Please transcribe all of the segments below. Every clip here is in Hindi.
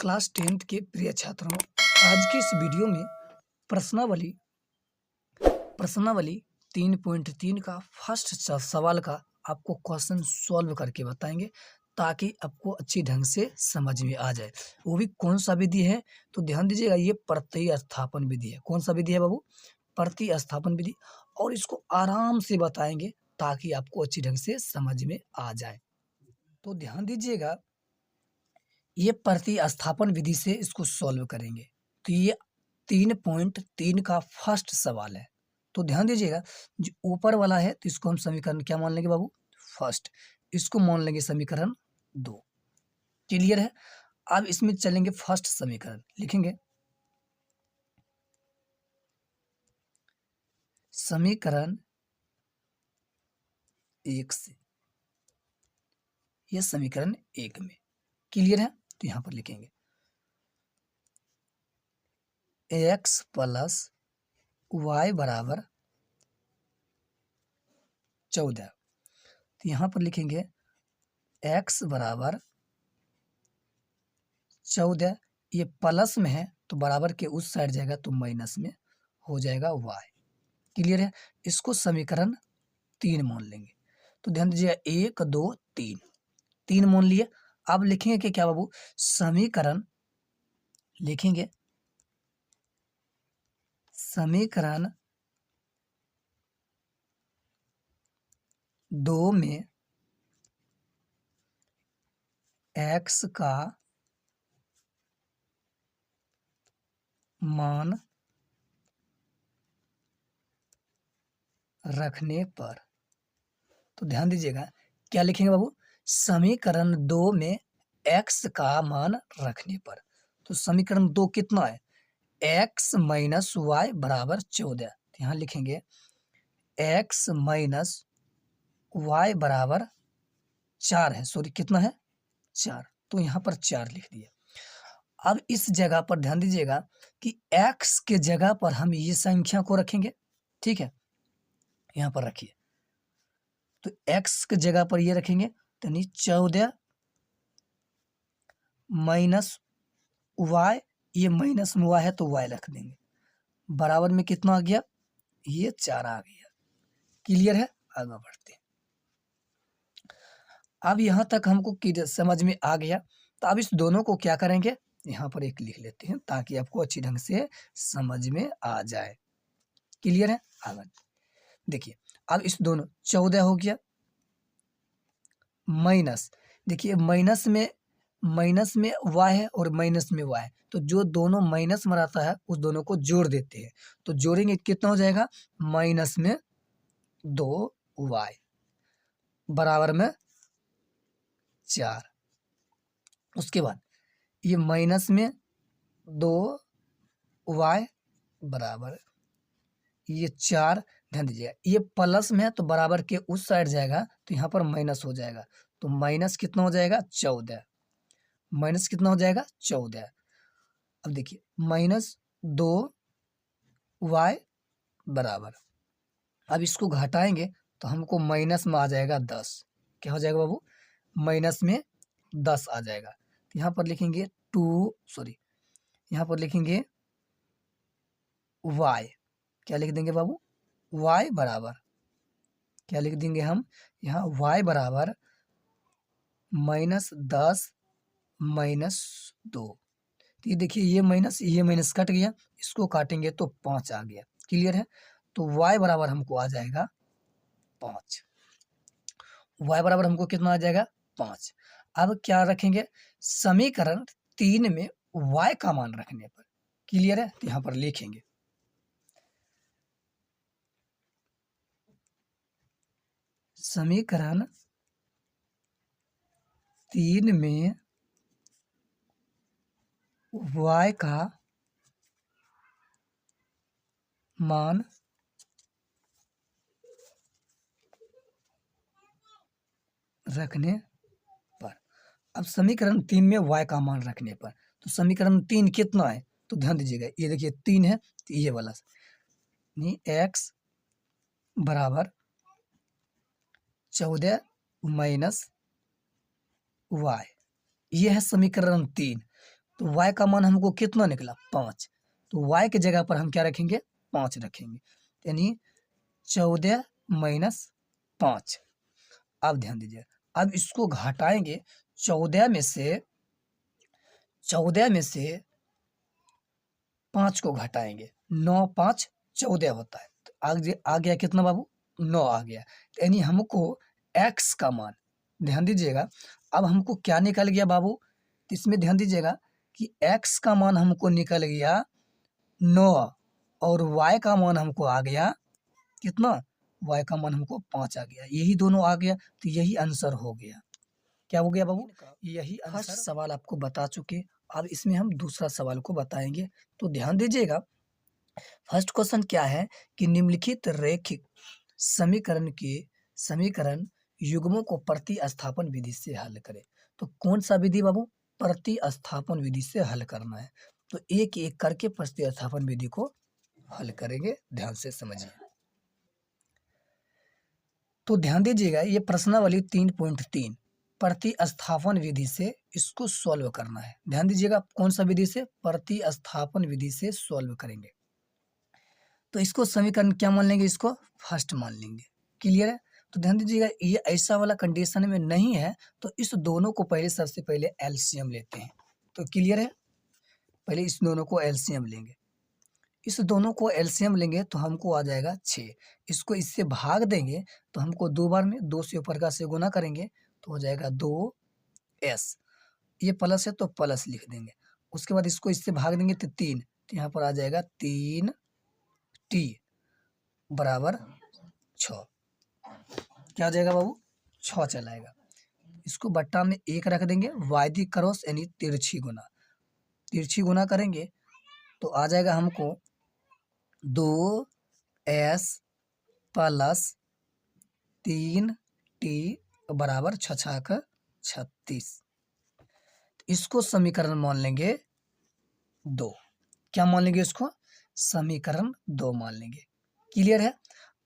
क्लास 10th के प्रिय छात्रों, आज की इस वीडियो में प्रश्नावली प्रश्नावली 3.3 का फर्स्ट सवाल का आपको क्वेश्चन सॉल्व करके बताएंगे ताकि आपको अच्छी ढंग से समझ में आ जाए। वो भी कौन सा विधि है तो ध्यान दीजिएगा, ये प्रतिस्थापन विधि है। कौन सा विधि है बाबू? प्रतिस्थापन विधि। और इसको आराम से बताएंगे ताकि आपको अच्छी ढंग से समझ में आ जाए। तो ध्यान दीजिएगा, ये प्रतिस्थापन विधि से इसको सॉल्व करेंगे। तो ये 3.3 का फर्स्ट सवाल है। तो ध्यान दीजिएगा, जो ऊपर वाला है तो इसको हम समीकरण क्या मान लेंगे बाबू? फर्स्ट। इसको मान लेंगे समीकरण 2। क्लियर है? अब इसमें चलेंगे फर्स्ट समीकरण लिखेंगे। समीकरण 1 से, यह समीकरण 1 में क्लियर है तो यहां पर लिखेंगे x प्लस वाई बराबर 14। तो यहां पर लिखेंगे x बराबर 14। ये प्लस में है तो बराबर के उस साइड जाएगा तो माइनस में हो जाएगा y। क्लियर है? इसको समीकरण 3 मान लेंगे। तो ध्यान दीजिएगा, 1 2 3, 3 मान लिए। अब लिखेंगे कि क्या बाबू? समीकरण लिखेंगे समीकरण 2 में x का मान रखने पर, तो ध्यान दीजिएगा क्या लिखेंगे बाबू? समीकरण 2 में x का मान रखने पर। तो समीकरण 2 कितना है? x माइनस वाई बराबर 14। तो यहाँ लिखेंगे x माइनस वाई बराबर 4 है। सॉरी, कितना है? 4। तो यहाँ पर 4 लिख दिया। अब इस जगह पर ध्यान दीजिएगा कि x के जगह पर हम ये संख्या को रखेंगे। ठीक है, यहाँ पर रखिए। तो x के जगह पर ये रखेंगे तो नहीं 14 माइनस वाई, ये माइनस में y है तो y रख देंगे। बराबर में कितना आ गया? ये 4 आ गया। क्लियर है? आगे बढ़ते हैं। अब यहाँ तक हमको समझ में आ गया। तो अब इस दोनों को क्या करेंगे? यहाँ पर एक लिख लेते हैं ताकि आपको अच्छी ढंग से समझ में आ जाए। क्लियर है? आगे देखिए, अब इस दोनों 14 हो गया माइनस, देखिए माइनस में y है और माइनस में y है, तो जो दोनों माइनस में रहता है उस दोनों को जोड़ देते हैं। तो जोड़ेंगे कितना हो जाएगा? माइनस में 2y बराबर में 4। उसके बाद ये माइनस में 2y बराबर ये 4। ध्यान दीजिएगा, ये प्लस में है तो बराबर के उस साइड जाएगा तो यहाँ पर माइनस हो जाएगा। तो माइनस कितना हो जाएगा? 14। माइनस कितना हो जाएगा? 14। अब देखिए माइनस 2y बराबर, अब इसको घटाएंगे तो हमको माइनस में आ जाएगा 10। क्या हो जाएगा बाबू? माइनस में 10 आ जाएगा। तो यहाँ पर लिखेंगे यहाँ पर लिखेंगे y। क्या लिख देंगे बाबू? y बराबर क्या लिख देंगे हम? यहाँ y बराबर -10 -2। तो ये देखिए, ये माइनस कट गया, इसको काटेंगे तो 5 आ गया। क्लियर है? तो y बराबर हमको आ जाएगा 5। y बराबर हमको कितना आ जाएगा? 5। अब क्या रखेंगे? समीकरण 3 में y का मान रखने पर। क्लियर है? तो यहाँ पर लिखेंगे समीकरण 3 में y का मान रखने पर। अब समीकरण 3 में y का मान रखने पर, तो समीकरण 3 कितना है? तो ध्यान दीजिएगा, ये देखिए 3 है तो ये वाला नहीं, x बराबर 14 माइनस y, ये है समीकरण 3। तो y का मान हमको कितना निकला 5। तो y की जगह पर हम क्या रखेंगे 5 रखेंगे, यानी 14 माइनस 5। अब ध्यान दीजिए, अब इसको घटाएंगे 14 में से 5 को घटाएंगे, 9 5 14 होता है। तो आगे आ गया कितना बाबू 9 आ गया, यानी हमको x का मान, ध्यान दीजिएगा, अब हमको क्या निकल गया बाबू, तो इसमें ध्यान दीजिएगा कि x का मान हमको निकल गया 9 और y का मान हमको आ गया कितना, y का मान हमको 5 आ गया, यही दोनों आ गया, तो यही आंसर हो गया। क्या हो गया बाबू, यही आंसर। फर्स्ट सवाल आपको बता चुके, अब इसमें हम दूसरा सवाल को बताएंगे, तो ध्यान दीजिएगा। फर्स्ट क्वेश्चन क्या है कि निम्नलिखित रैखिक समीकरण युग्मों को प्रतिस्थापन विधि से हल करें। तो कौन सा विधि बाबू, प्रतिस्थापन विधि से हल करना है। तो एक एक करके प्रतिस्थापन विधि को हल करेंगे, ध्यान से समझिए। तो ध्यान दीजिएगा, ये प्रश्नावली 3.3 प्रतिस्थापन विधि से इसको सॉल्व करना है। ध्यान दीजिएगा कौन सा विधि से, प्रतिस्थापन विधि से सॉल्व करेंगे। तो इसको समीकरण क्या मान लेंगे, इसको फर्स्ट मान लेंगे। क्लियर है। तो ध्यान दीजिएगा, ये ऐसा वाला कंडीशन में नहीं है, तो इस दोनों को पहले सबसे पहले एलसीएम लेते हैं। तो क्लियर है, पहले इस दोनों को एलसीएम लेंगे। इस दोनों को एलसीएम लेंगे तो हमको आ जाएगा 6। इसको इससे भाग देंगे तो हमको 2 बार में 2 से ऊपर का से गुना करेंगे तो हो जाएगा 2s। ये प्लस है तो प्लस लिख देंगे। उसके बाद इसको इससे भाग देंगे तो 3, तो यहाँ पर आ जाएगा 3t बराबर 6। क्या आ जाएगा बाबू, 6 चलाएगा। इसको बट्टा में 1 रख देंगे, वायदी क्रॉस यानी तिरछी गुना करेंगे तो आ जाएगा हमको 2s प्लस 3t बराबर 6 36। इसको समीकरण मान लेंगे 2। क्या मान लेंगे, इसको समीकरण 2 मान लेंगे। क्लियर है।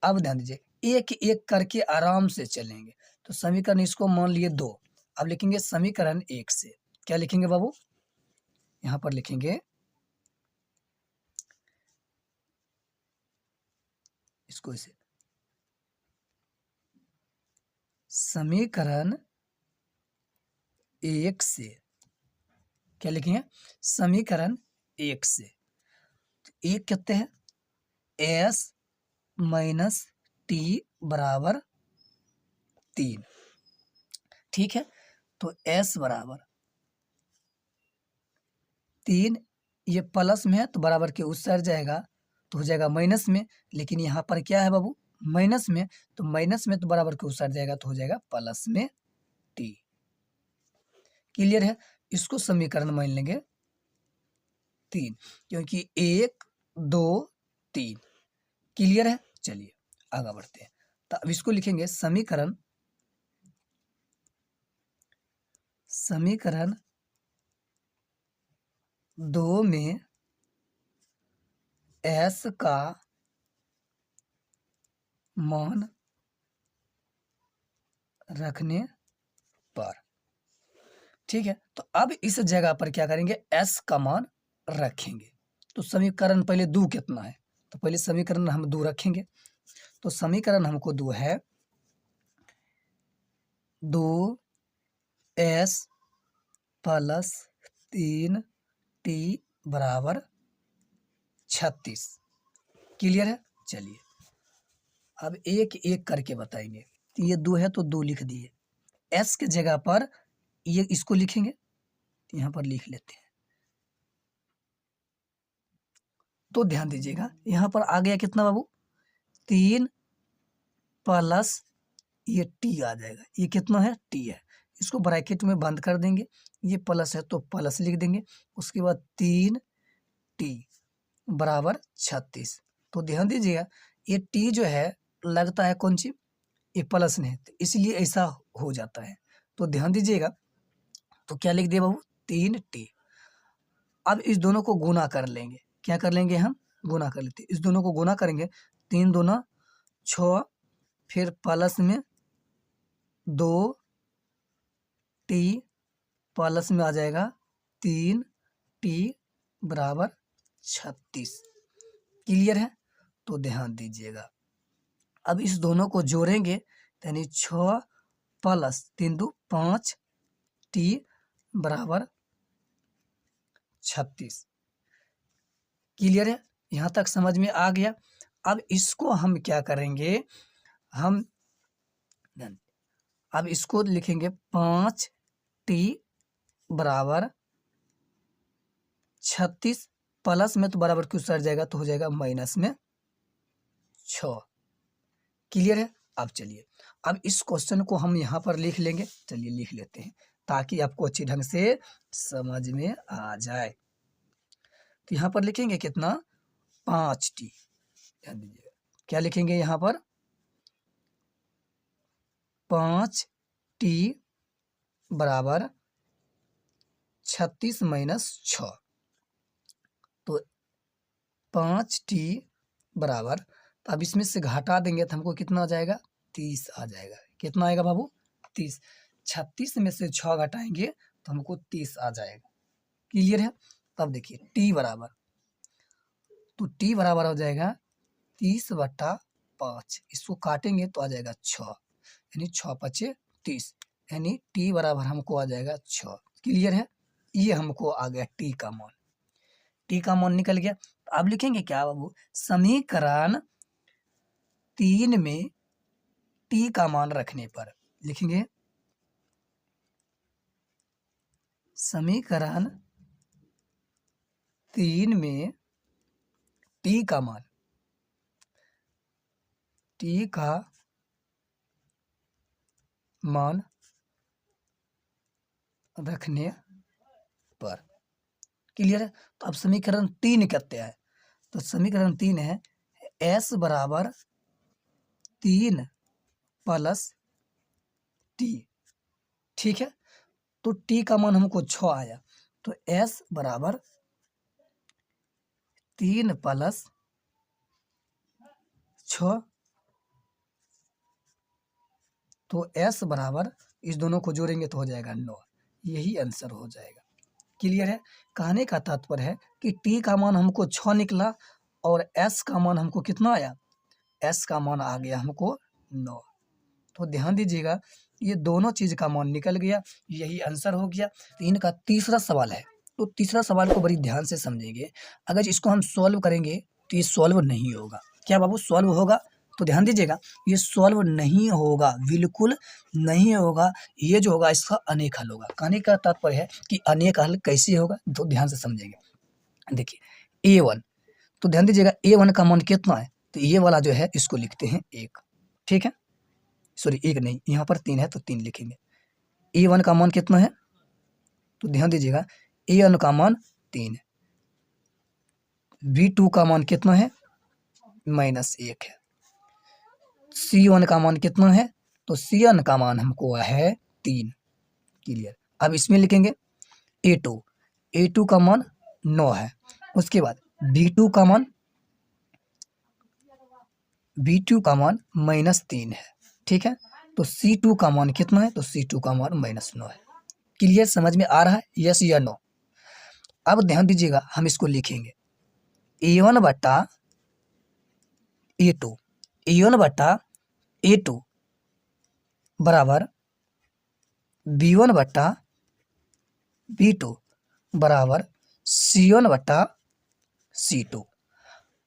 अब ध्यान दीजिए, एक एक करके आराम से चलेंगे। तो समीकरण इसको मान लिए 2, अब लिखेंगे समीकरण 1 से। क्या लिखेंगे बाबू, यहाँ पर लिखेंगे इसको इसे समीकरण 1 से। क्या लिखेंगे, समीकरण 1 से। एक कहते हैं s माइनस टी बराबर 3। ठीक है, तो s बराबर 3, ये प्लस में है तो बराबर के उस साइड जाएगा तो हो जाएगा माइनस में, लेकिन यहाँ पर क्या है बाबू माइनस में, तो माइनस में तो बराबर के उस साइड जाएगा तो हो जाएगा प्लस में t। क्लियर है। इसको समीकरण मान लेंगे 3, क्योंकि 1 2 3। क्लियर है। चलिए आगे बढ़ते हैं। तो अब इसको लिखेंगे समीकरण 2 में s का मान रखने पर। ठीक है, तो अब इस जगह पर क्या करेंगे, s का मान रखेंगे। तो समीकरण पहले 2 कितना है, तो पहले समीकरण हम 2 रखेंगे। तो समीकरण हमको 2 है 2s प्लस 3t बराबर 36। क्लियर है। चलिए अब एक एक करके बताएंगे। तो ये 2 है तो 2 लिख दिए, s के जगह पर ये इसको लिखेंगे, तो यहाँ पर लिख लेते हैं। तो ध्यान दीजिएगा, यहाँ पर आ गया कितना बाबू 3 प्लस ये t आ जाएगा। ये कितना है t है, इसको ब्रैकेट में बंद कर देंगे। ये प्लस है तो प्लस लिख देंगे। उसके बाद 3t बराबर 36। तो ध्यान दीजिएगा, ये t जो है लगता है कौन सी, ये प्लस नहीं है, तो इसलिए ऐसा हो जाता है। तो ध्यान दीजिएगा, तो क्या लिख दिया बाबू 3t। अब इस दोनों को गुना कर लेंगे। क्या कर लेंगे, हम गुना कर लेते हैं। इस दोनों को गुना करेंगे, 3 दूना 6, फिर प्लस में 2t प्लस में आ जाएगा 3 टी बराबर 36। क्लियर है? तो ध्यान दीजिएगा, अब इस दोनों को जोड़ेंगे यानी 6 प्लस 3 2 5 टी बराबर 36। क्लियर है? यहाँ तक समझ में आ गया। अब इसको हम क्या करेंगे, हम अब इसको लिखेंगे 5 टी बराबर 36 प्लस में तो बराबर क्यों सर जाएगा, तो हो जाएगा माइनस में 6। क्लियर है? अब चलिए, अब इस क्वेश्चन को हम यहाँ पर लिख लेंगे। चलिए लिख लेते हैं ताकि आपको अच्छी ढंग से समझ में आ जाए। तो यहाँ पर लिखेंगे कितना, 5 टी। ध्यान दीजिएगा, क्या लिखेंगे यहाँ पर, 5 टी बराबर 36 माइनस 6। तो 5 टी बराबर, तो अब इसमें से घटा देंगे तो हमको कितना आ जाएगा, 30 आ जाएगा। कितना आएगा बाबू, 30। 36 में से 6 घटाएंगे तो हमको 30 आ जाएगा। क्लियर है? तब देखिए टी बराबर, तो टी बराबर हो जाएगा 30/5। इसको काटेंगे तो आ जाएगा 6, यानी 6 पचे 30, यानी टी बराबर हमको आ जाएगा 6। क्लियर है? ये हमको आ गया टी का मान। टी का मान निकल गया। तो अब लिखेंगे क्या बाबू, समीकरण 3 में टी का मान रखने पर लिखेंगे, समीकरण 3 में टी का मान, टी का मान रखने पर। क्लियर है? तो अब समीकरण 3 कहते हैं, तो समीकरण 3 है s बराबर 3 प्लस टी। ठीक है? तो टी का मान हमको 6 आया, तो s बराबर 3 प्लस 6, तो s बराबर इस दोनों को जोड़ेंगे तो हो जाएगा 9। यही आंसर हो जाएगा। क्लियर है? कहने का तात्पर्य है कि t का मान हमको 6 निकला और s का मान हमको कितना आया, s का मान आ गया हमको 9। तो ध्यान दीजिएगा, ये दोनों चीज का मान निकल गया, यही आंसर हो गया। तो इनका तीसरा सवाल है, तो तीसरा सवाल को बड़ी ध्यान से समझेंगे। अगर इसको हम सॉल्व करेंगे तो ये सॉल्व नहीं होगा। क्या बाबू, सॉल्व होगा? तो ध्यान दीजिएगा, ये सॉल्व नहीं होगा, बिल्कुल नहीं होगा। ये जो होगा इसका अनेक हल होगा। कहने का तात्पर्य है कि अनेक हल कैसे होगा, तो ध्यान से समझेंगे। देखिए a1, तो ध्यान दीजिएगा a1 का मान कितना है, तो ये वाला जो है इसको लिखते हैं 1। ठीक है, सॉरी 1 नहीं, यहाँ पर 3 है तो 3 लिखेंगे। a1 का मान कितना है, तो ध्यान दीजिएगा a1 का मान 3 है। b2 का मान कितना है, -1 है। c1 का मान कितना है, तो c1 का मान हमको है 3। क्लियर? अब इसमें लिखेंगे a2 का मान 9 है। उसके बाद b2 का मान -3 है। ठीक है, तो c2 का मान कितना है, तो c2 का मान -9 है। क्लियर? समझ में आ रहा है, यस या नो? अब ध्यान दीजिएगा, हम इसको लिखेंगे a1 बटा a2, a1 बटा a2 बराबर b1 बटा b2 बराबर c1 बटा c2।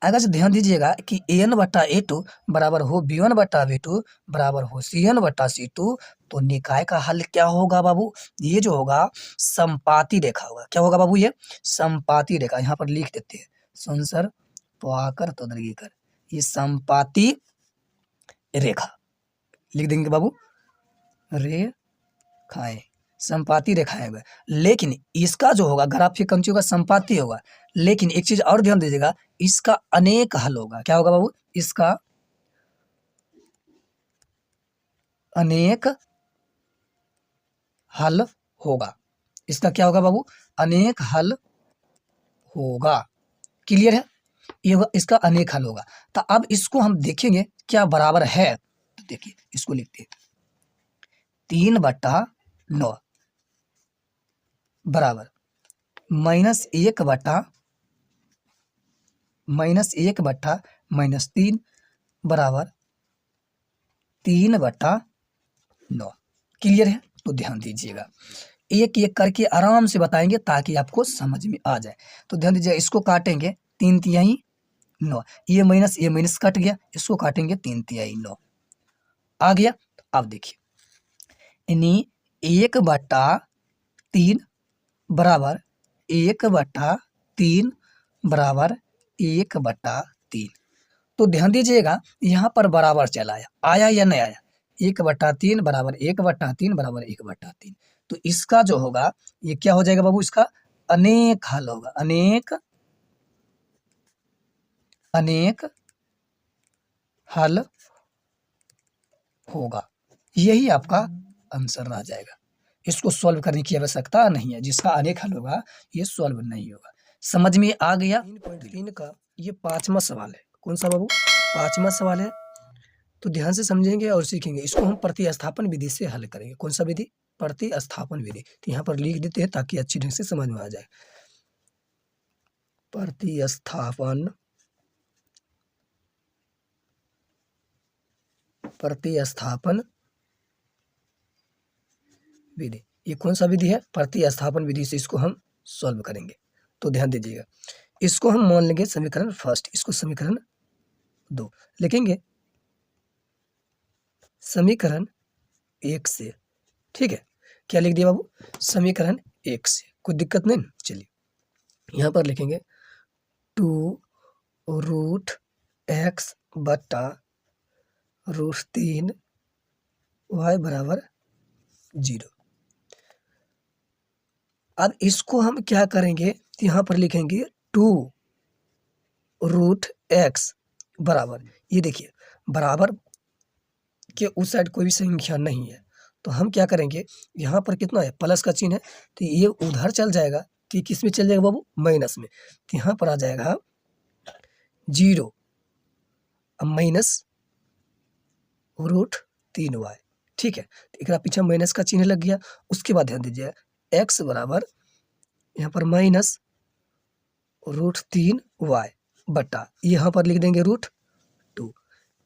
अगर से ध्यान दीजिएगा कि an बटा a2 बराबर हो b1 बटा b2 बराबर हो c1 बटा c2, तो निकाय का हल क्या होगा बाबू, ये जो होगा संपाती रेखा होगा। क्या होगा बाबू, ये संपाती रेखा। यहाँ पर लिख देते हैं, संसर पवाकर तोदरगीकर, ये संपाती रेखा लिख देंगे बाबू, रेखाएं, संपाती रेखाएं होगा। लेकिन इसका जो होगा ग्राफिक कंची होगा, संपाती होगा। लेकिन एक चीज और ध्यान दीजिएगा, इसका अनेक हल होगा। क्या होगा बाबू, इसका अनेक हल होगा। इसका क्या होगा बाबू, अनेक हल होगा। क्लियर है? ये होगा, इसका अनेक हल होगा। तो अब इसको हम देखेंगे क्या बराबर है। तो देखिए इसको लिखते हैं 3/9 बराबर -1/-3 बराबर 3/9। क्लियर है? तो ध्यान दीजिएगा, एक एक करके आराम से बताएंगे ताकि आपको समझ में आ जाए। तो ध्यान दीजिए, इसको काटेंगे 3 तिहाई 9, ये माइनस कट गया, इसको काटेंगे 3 तिहाई 9 आ गया। अब देखिए, यानी 1/3 बराबर 1/3 बराबर 1/3। तो ध्यान दीजिएगा, यहाँ पर बराबर चला आया या नहीं आया? 1/3 बराबर 1/3 बराबर 1/3। तो इसका जो होगा ये क्या हो जाएगा बाबू? इसका अनेक हल होगा, अनेक हल होगा। यही आपका आंसर रह जाएगा। इसको सॉल्व करने की आवश्यकता नहीं है, जिसका अनेक हल होगा ये सॉल्व नहीं होगा। समझ में आ गया? 3.3 का ये 5वां सवाल है। कौन सा बाबू? 5वां सवाल है। तो ध्यान से समझेंगे और सीखेंगे। इसको हम प्रतिस्थापन विधि से हल करेंगे। कौन सा विधि? प्रतिस्थापन विधि। तो यहाँ पर लिख देते हैं ताकि अच्छी ढंग से समझ में आ जाए। प्रतिस्थापन विधि। ये कौन सा विधि है? प्रतिस्थापन विधि से इसको हम सॉल्व करेंगे। तो ध्यान दीजिएगा, इसको हम मान लेंगे समीकरण फर्स्ट, इसको समीकरण 2 लिखेंगे, समीकरण 1 से। ठीक है, क्या लिख दिया बाबू? समीकरण 1 से। कोई दिक्कत नहीं? चलिए यहाँ पर लिखेंगे 2√x बटा √3 y बराबर 0। अब इसको हम क्या करेंगे? यहाँ पर लिखेंगे 2√x बराबर, ये देखिए बराबर के उस साइड कोई भी संख्या नहीं है, तो हम क्या करेंगे? यहाँ पर कितना है? प्लस का चिन्ह है, तो ये उधर चल जाएगा। तो ये किस में चल जाएगा बाबू? माइनस में। तो यहाँ पर आ जाएगा 0 अब माइनस √3y। ठीक है, तो एक पीछे माइनस का चिन्ह लग गया। उसके बाद ध्यान दीजिए, x बराबर यहाँ पर माइनस √3y बटा, यहाँ पर लिख देंगे √2।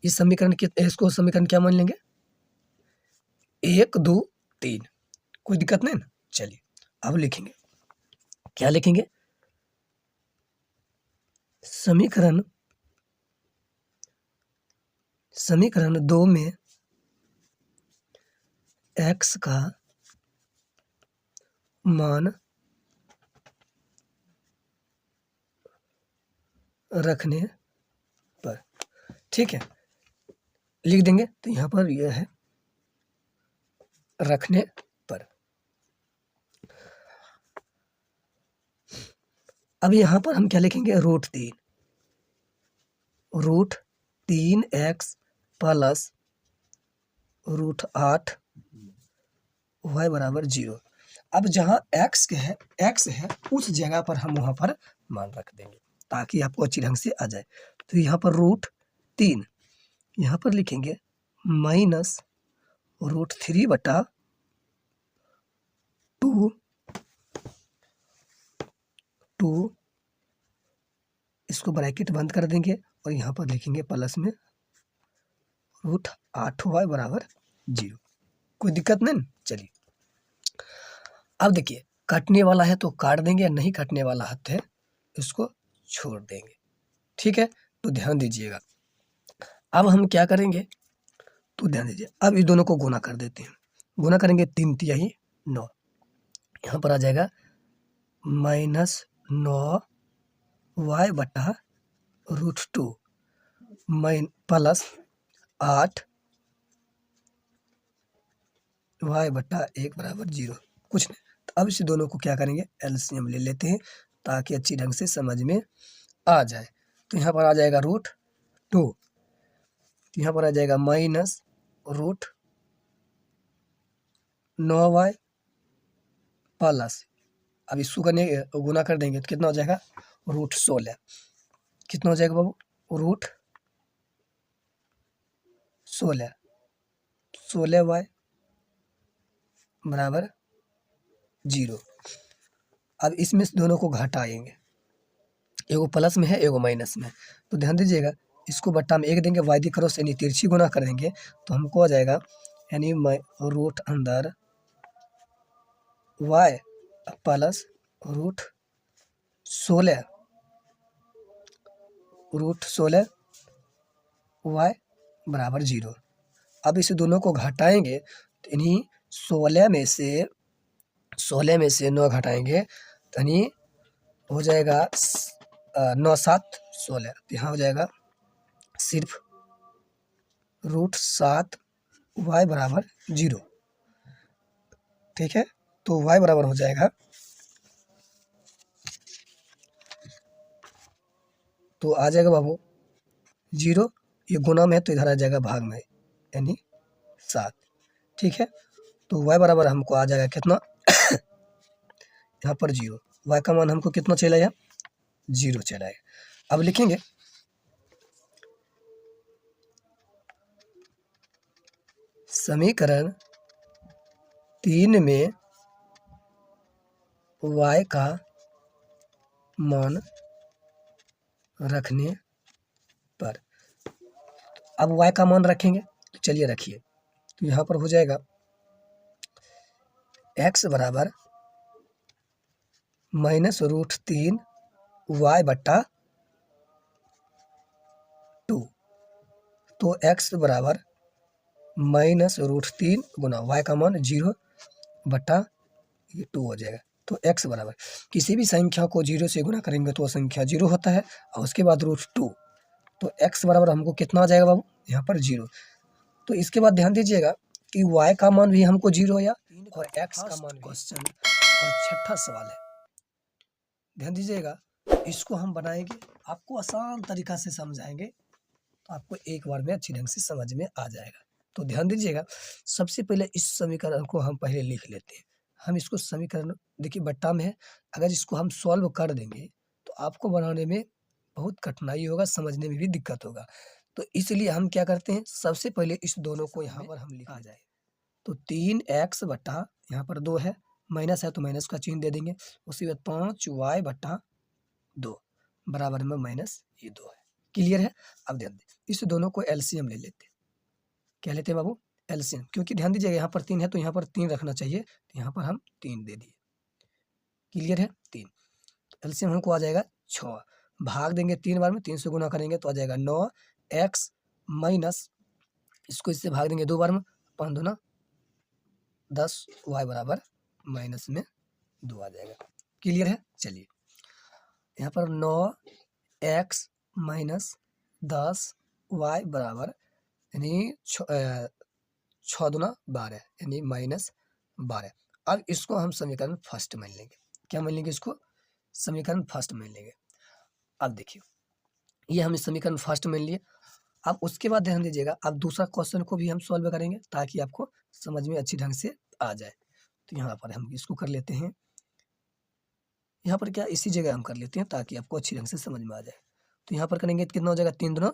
इस समीकरण के, इसको समीकरण क्या मान लेंगे? 1 2 3। कोई दिक्कत नहीं ना? चलिए अब लिखेंगे, क्या लिखेंगे? समीकरण 2 में x का मान रखने पर, ठीक है, लिख देंगे। तो यहाँ पर यह है रखने पर। अब यहाँ पर हम क्या लिखेंगे? √3x प्लस √8y बराबर 0। अब जहाँ x है उस जगह पर हम वहाँ पर मान रख देंगे ताकि आपको अच्छी ढंग से आ जाए। तो यहाँ पर √3, यहाँ पर लिखेंगे माइनस √3 बटा 2, इसको ब्रैकेट बंद कर देंगे और यहाँ पर लिखेंगे प्लस में √8y बराबर 0। कोई दिक्कत नहीं? चलिए अब देखिए, काटने वाला है तो काट देंगे, नहीं काटने वाला है इसको छोड़ देंगे। ठीक है, तो ध्यान दीजिएगा। अब हम क्या करेंगे? तो ध्यान दीजिए, अब इस दोनों को गुना कर देते हैं। गुना करेंगे 3 तिहाई 9, यहाँ पर आ जाएगा -9y बटा √2 प्लस 8y बटा 1 बराबर 0। कुछ नहीं, तो अब इस दोनों को क्या करेंगे? एलसीएम ले लेते हैं ताकि अच्छी ढंग से समझ में आ जाए। तो यहाँ पर आ जाएगा √2, तो यहाँ पर आ जाएगा माइनस √9y प्लस, अब इसको करने गुना कर देंगे तो कितना हो जाएगा? √16। कितना हो जाएगा बाबू? √16, 16y बराबर 0। अब इसमें से दोनों को घटाएंगे, एगो प्लस में है एगो माइनस में है। तो ध्यान दीजिएगा, इसको बट्टा में 1 देंगे, वाई दी क्रॉस यानी तिरछी गुना कर देंगे तो हमको आ जाएगा यानी रूट अंदर वाई प्लस रूट 16 वाई बराबर 0। अब इस दोनों को घटाएंगे तो यानी 16 में से 9 घटाएंगे तो यानी हो जाएगा 9 7 16। तो यहाँ हो जाएगा सिर्फ रूट 7 वाई बराबर 0। ठीक है, तो वाई बराबर हो जाएगा, तो आ जाएगा बाबू 0, ये गुना में है तो इधर आ जाएगा भाग में यानी 7। ठीक है, तो y बराबर हमको आ जाएगा कितना यहाँ पर 0, y का मान हमको कितना चला आया 0 चला आया। अब लिखेंगे समीकरण 3 में y का मान रखने पर, अब y का मान रखेंगे तो चलिए रखिए, तो यहाँ पर हो जाएगा x बराबर -√3 y बट्टा 2। तो x बराबर -√3 गुना y का मान 0 बट्टा ये 2 हो जाएगा। तो x बराबर किसी भी संख्या को 0 से गुना करेंगे तो वो संख्या 0 होता है और उसके बाद √2, तो x बराबर हमको कितना आ जाएगा बाबू यहाँ पर 0। तो इसके बाद ध्यान दीजिएगा कि y का मान भी हमको 0 आया और x का मान क्वेश्चन और छठा सवाल है। ध्यान दीजिएगा, इसको हम बनाएंगे, आपको आसान तरीका से समझाएंगे तो आपको एक बार में अच्छी ढंग से समझ में आ जाएगा। तो ध्यान दीजिएगा, सबसे पहले इस समीकरण को हम पहले लिख लेते हैं। हम इसको समीकरण देखिए बट्टा में है, अगर इसको हम सॉल्व कर देंगे तो आपको बनाने में बहुत कठिनाई होगा, समझने में भी दिक्कत होगा। तो इसलिए हम क्या करते हैं, सबसे पहले इस दोनों को यहाँ पर हम लिखा जाए। तो 3x बट्टा यहाँ पर 2 है, माइनस है तो माइनस का चिन्ह दे देंगे। उसी बाद 5y बट्टा 2 बराबर में माइनस ये 2 है। क्लियर है। अब ध्यान दें, इस दोनों को एलसीएम ले लेते हैं। क्या लेते हैं बाबू एलसीएम, क्योंकि ध्यान दीजिएगा यहाँ पर 3 है तो यहाँ पर 3 रखना चाहिए, तो यहाँ पर हम 3 दे दिए। क्लियर है, 3। तो एलसीएम हमको आ जाएगा 6, भाग देंगे 3 बार में, 3 से गुना करेंगे तो आ जाएगा 9x माइनस इसको इससे भाग देंगे 2 बार में, 5 दूना 10 y बराबर माइनस में 2 आ जाएगा। क्लियर है। चलिए यहाँ पर 9x माइनस 10 y बराबर यानी 6 दूना 12 यानी -12। अब इसको हम समीकरण फर्स्ट मान लेंगे। क्या मान लेंगे इसको, समीकरण फर्स्ट मान लेंगे। अब देखिए ये हमने समीकरण फर्स्ट मान लिए। अब उसके बाद ध्यान दीजिएगा, अब दूसरा क्वेश्चन को भी हम सॉल्व करेंगे ताकि आपको समझ में अच्छी ढंग से आ जाए। तो यहाँ पर हम इसको कर लेते हैं, यहाँ पर क्या इसी जगह हम कर लेते हैं ताकि आपको अच्छी ढंग से समझ में आ जाए। तो यहाँ पर करेंगे तो कितना हो जाएगा 3 दूना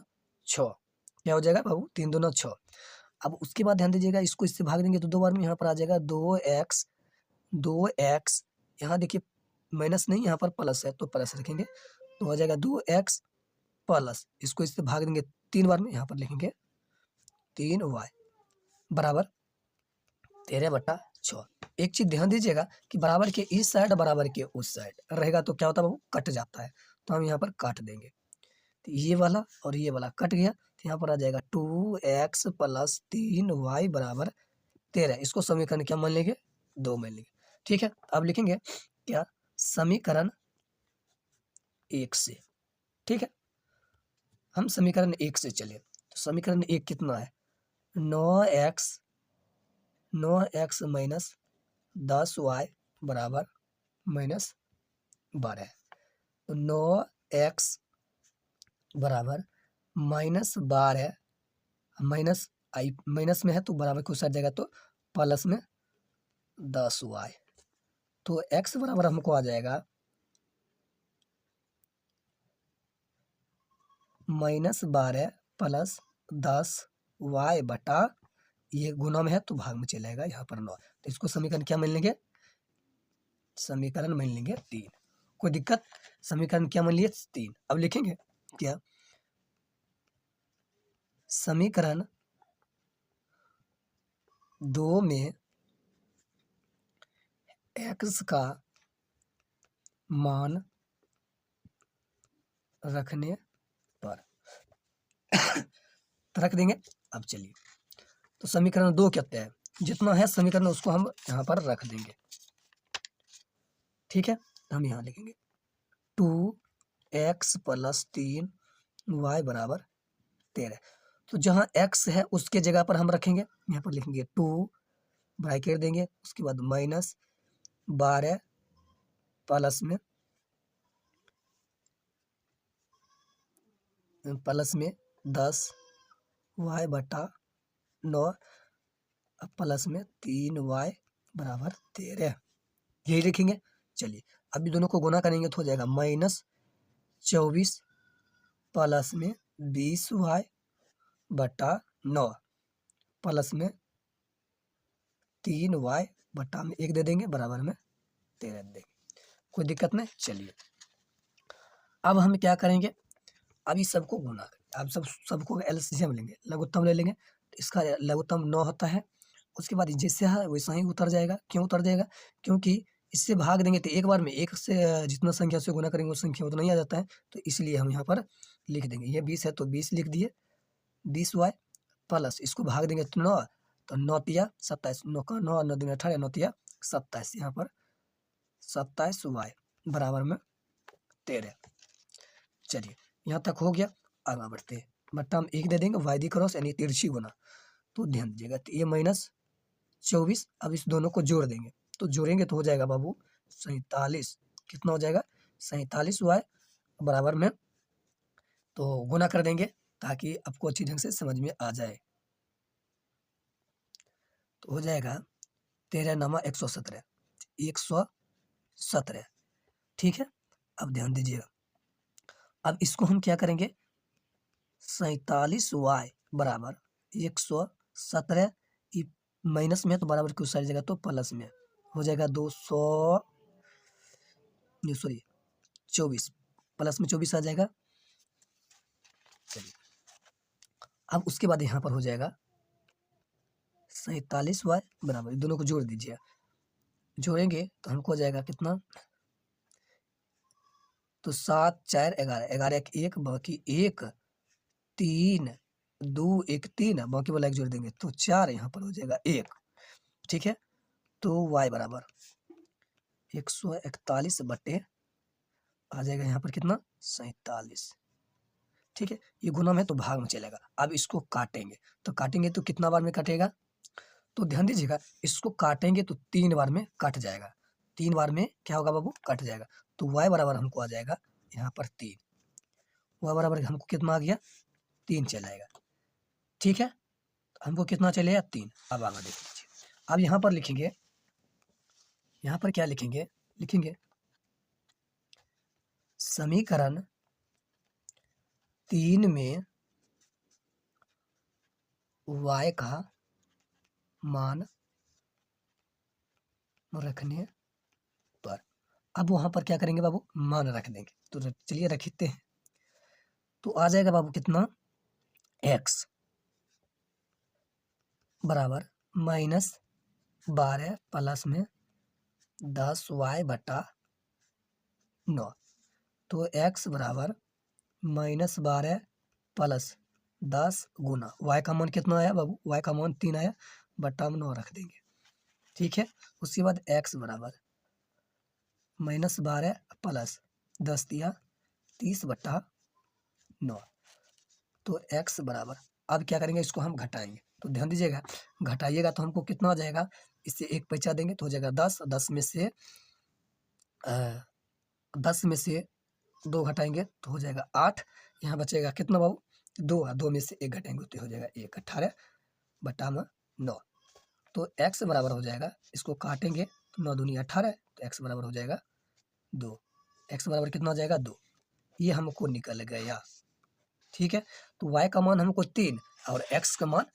6। क्या हो जाएगा बाबू 3 दूना 6। अब उसके बाद ध्यान दीजिएगा, इसको इससे भाग देंगे तो 2 बार में यहाँ पर आ जाएगा 2x। यहाँ देखिए माइनस नहीं, यहाँ पर प्लस है तो प्लस रखेंगे तो हो जाएगा 2x प्लस, इसको इससे भाग देंगे 3 बार में, यहाँ पर लिखेंगे 3y बराबर 13/6। एक चीज ध्यान दीजिएगा कि बराबर के इस साइड बराबर के उस साइड रहेगा तो क्या होता है बाबू कट जाता है, तो हम यहाँ पर काट देंगे। तो ये वाला और ये वाला कट गया, तो यहाँ पर आ जाएगा 2x प्लस 3y बराबर 13। इसको समीकरण क्या मान लेंगे 2 मान लेंगे। ठीक है, अब लिखेंगे क्या समीकरण 1 से। ठीक है, हम समीकरण 1 से चले तो समीकरण 1 कितना है 9x माइनस 10y बराबर -12 है। तो 9x बराबर -12 माइनस आई माइनस में है तो बराबर को साइड जाएगा तो प्लस में 10y। तो x बराबर हमको आ जाएगा -12 प्लस 10y बटा ये गुना में है तो भाग में चलेगा यहाँ पर 9। तो इसको समीकरण क्या मान लेंगे समीकरण मान लेंगे 3। कोई दिक्कत? समीकरण क्या मान लिए? 3। अब लिखेंगे क्या? समीकरण 2 में x का मान रखने पर रख देंगे। अब चलिए, तो समीकरण 2 कहते हैं, जितना है समीकरण उसको हम यहाँ पर रख देंगे। ठीक है, हम यहाँ लिखेंगे 2x + 3y = 13। तो जहाँ x है उसके जगह पर हम रखेंगे, यहाँ पर लिखेंगे 2 ब्रैकेट देंगे, उसके बाद -12 प्लस में 10 y/9 प्लस में 3y = 13, यही लिखेंगे। चलिए, अभी दोनों को गुना करेंगे तो हो जाएगा -24 प्लस में 20y/9 प्लस में 3y/1 दे देंगे बराबर में 13 देंगे। कोई दिक्कत नहीं। चलिए, अब हम क्या करेंगे? अभी सबको गुना, अब सबको एलसीएम लेंगे, लघुत्तम ले लेंगे। इसका लघुत्तम 9 होता है। उसके बाद जैसे है वैसा ही उतर जाएगा। क्यों उतर जाएगा? क्योंकि इससे भाग देंगे तो एक बार में एक से जितना संख्या से गुना करेंगे वो संख्या उतना ही आ जाता है, तो इसलिए हम यहाँ पर लिख देंगे। ये 20 है तो 20 लिख दिए, 20y प्लस इसको भाग देंगे तो 9, तो 9 तिया 27, 9 का 9, 9 दूनी 18, 9 तिया 27, यहाँ पर 27y बराबर में 13। चलिए, यहाँ तक हो गया। आगे बढ़ते हैं, बट्टा हम 1 दे देंगे, वाई दी क्रॉस यानी तिरछी गुना। तो ध्यान दीजिएगा, तो ये -24, अब इस दोनों को जोड़ देंगे, तो जोड़ेंगे तो हो जाएगा बाबू 47। कितना हो जाएगा? 47y बराबर में, तो गुना कर देंगे ताकि आपको अच्छी ढंग से समझ में आ जाए। तो हो जाएगा 13 × 117, 117। ठीक है, अब ध्यान दीजिएगा, अब इसको हम क्या करेंगे? 47y बराबर 117, माइनस में तो बराबर की उस सारी जगह तो प्लस में हो जाएगा 24 प्लस में 24 आ जाएगा। चलिए, अब उसके बाद यहाँ पर हो जाएगा 47y बराबर, दोनों को जोड़ दीजिए, जोड़ेंगे तो हमको हो जाएगा कितना? तो 7 4 11, 11 1 1, बाकी 1 3 2 1 3, बाकी वाला 1 जोड़ देंगे तो 4, यहाँ पर हो जाएगा 1। ठीक है, तो y बराबर 141 बटे आ जाएगा यहाँ पर कितना? 47। ठीक है, ये गुना में तो भाग में चलेगा। अब इसको काटेंगे, तो काटेंगे तो कितना बार में कटेगा? तो ध्यान दीजिएगा, इसको काटेंगे तो 3 बार में कट जाएगा। 3 बार में क्या होगा बाबू? कट जाएगा। तो y बराबर हमको आ जाएगा यहाँ पर 3। y बराबर हमको कितना आ गया? 3 चला आएगा। ठीक है, हमको कितना चलेगा? 3। अब आगे देख लीजिए, अब यहाँ पर लिखेंगे, यहाँ पर क्या लिखेंगे? लिखेंगे समीकरण 3 में y का मान रखने पर। अब वहां पर क्या करेंगे बाबू? मान रख देंगे। तो चलिए रखते हैं, तो आ जाएगा बाबू कितना? x बराबर -12 प्लस में 10y/9। तो x बराबर -12 प्लस 10 गुना y का मान कितना आया बाबू? y का मान 3 आया, बट्टा में 9 रख देंगे। ठीक है, उसके बाद x बराबर -12 प्लस 10 दिया 30/9। तो x बराबर, अब क्या करेंगे? इसको हम घटाएंगे, तो ध्यान दीजिएगा, घटाइएगा तो हमको कितना आ जाएगा? इससे 1 बचा देंगे तो हो जाएगा 10, 10 में से 2 घटाएंगे तो हो जाएगा 8। यहाँ बचेगा कितना बाबू? 2, 2 में से 1 घटाएंगे तो हो जाएगा 1, 18/9। तो x बराबर हो जाएगा, इसको काटेंगे तो 9 दूनी 18, तो x बराबर हो जाएगा 2। x बराबर कितना हो जाएगा? 2। ये हमको निकल गया। ठीक है, तो y का मान हमको 3 और x का मान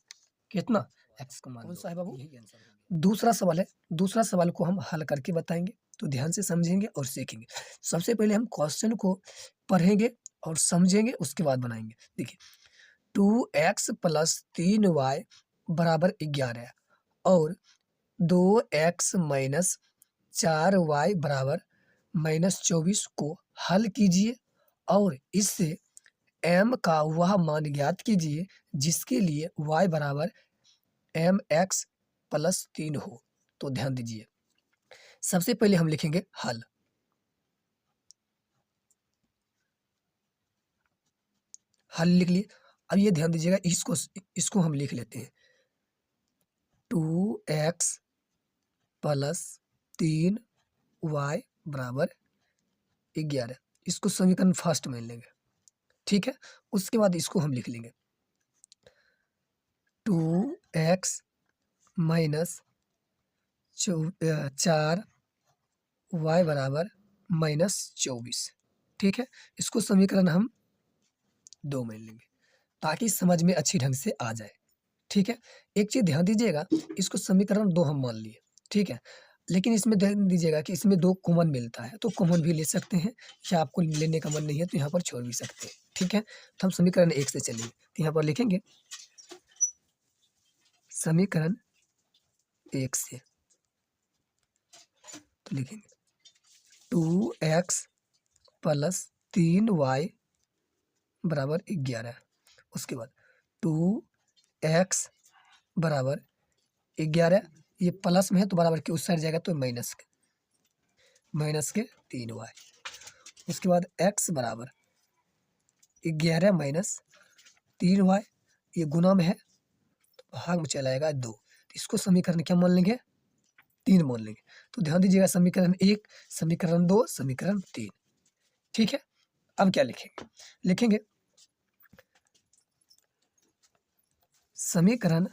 कितना? x का मान कौन सा है बाबू? यही आंसर है। दूसरा सवाल है, दूसरा सवाल को हम हल करके बताएंगे, तो ध्यान से समझेंगे और सीखेंगे। सबसे पहले हम क्वेश्चन को पढ़ेंगे और समझेंगे, उसके बाद बनाएंगे। देखिए, 2x प्लस 3y बराबर 11 और 2x माइनस 4y बराबर -24 को हल कीजिए और इससे m का वह मान ज्ञात कीजिए जिसके लिए y बराबर mx प्लस 3 हो। तो ध्यान दीजिए, सबसे पहले हम लिखेंगे हल। हल लिख लिए। अब ये ध्यान दीजिएगा, इसको हम लिख लेते हैं 2x प्लस 3y बराबर 11। इसको समीकरण फर्स्ट में लेंगे, ठीक है। उसके बाद इसको हम लिख लेंगे 2x माइनस 4y बराबर -24, ठीक है। इसको समीकरण हम 2 में लेंगे ताकि समझ में अच्छी ढंग से आ जाए, ठीक है। एक चीज ध्यान दीजिएगा, इसको समीकरण 2 हम मान लिए, ठीक है। लेकिन इसमें ध्यान दीजिएगा कि इसमें 2 कॉमन मिलता है, तो कॉमन भी ले सकते हैं, या आपको लेने का मन नहीं है तो यहाँ पर छोड़ भी सकते हैं, ठीक है। तो हम समीकरण 1 से चलेंगे, तो यहाँ पर लिखेंगे समीकरण 1 से, तो लिखेंगे 2x प्लस 3y बराबर 11। उसके बाद 2x बराबर 11, ये प्लस में है तो बराबर के उस साइड जाएगा तो माइनस के 3y। उसके बाद x बराबर 11 माइनस 3y, ये गुना में है तो भाग में चला आएगा 2। तो इसको समीकरण क्या मान लेंगे? 3 मान लेंगे। तो ध्यान दीजिएगा, समीकरण 1, समीकरण 2, समीकरण 3, ठीक है। अब क्या लिखेंगे? लिखेंगे समीकरण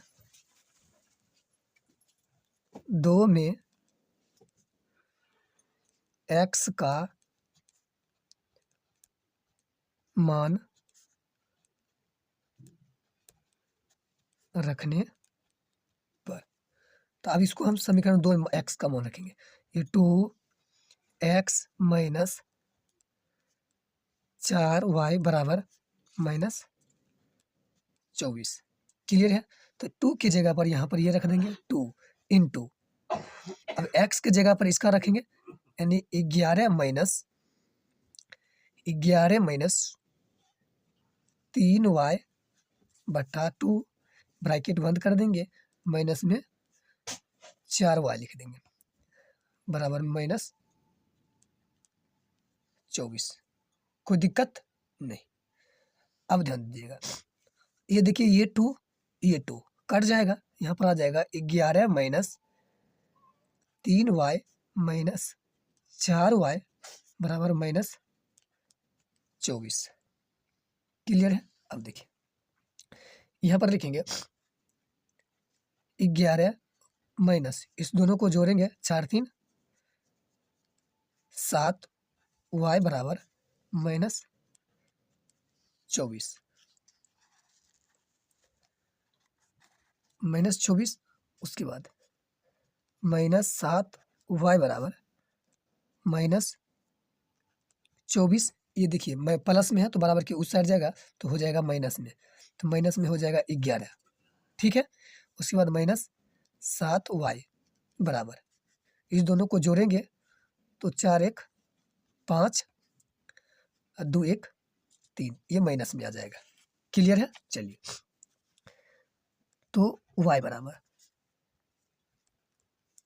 2 में x का मान रखने पर, तो अब इसको हम समीकरण 2 में x का मान रखेंगे, ये 2x माइनस 4y बराबर -24, क्लियर है। तो 2 की जगह पर यहाँ पर ये रख देंगे 2 इंटू, अब x की जगह पर इसका रखेंगे, यानी 11 माइनस 3y बटा 2, ब्रैकेट बंद कर देंगे, माइनस में 4y लिख देंगे बराबर -24। कोई दिक्कत नहीं। अब ध्यान दीजिएगा, ये देखिए, ये 2 कट जाएगा, यहाँ पर आ जाएगा 11 माइनस 3y माइनस 4y बराबर -24, क्लियर है। अब देखिए, यहाँ पर लिखेंगे 11 माइनस, इस दोनों को जोड़ेंगे, 4 3 7 y बराबर -24, -24। उसके बाद -7 y बराबर -24, ये देखिए मैं प्लस में है तो बराबर के उस साइड जाएगा तो हो जाएगा माइनस में, तो माइनस में हो जाएगा 11, ठीक है। उसके बाद -7 y बराबर, इस दोनों को जोड़ेंगे तो 4 1 5 2 1 3, ये माइनस में आ जाएगा, क्लियर है। चलिए, तो y बराबर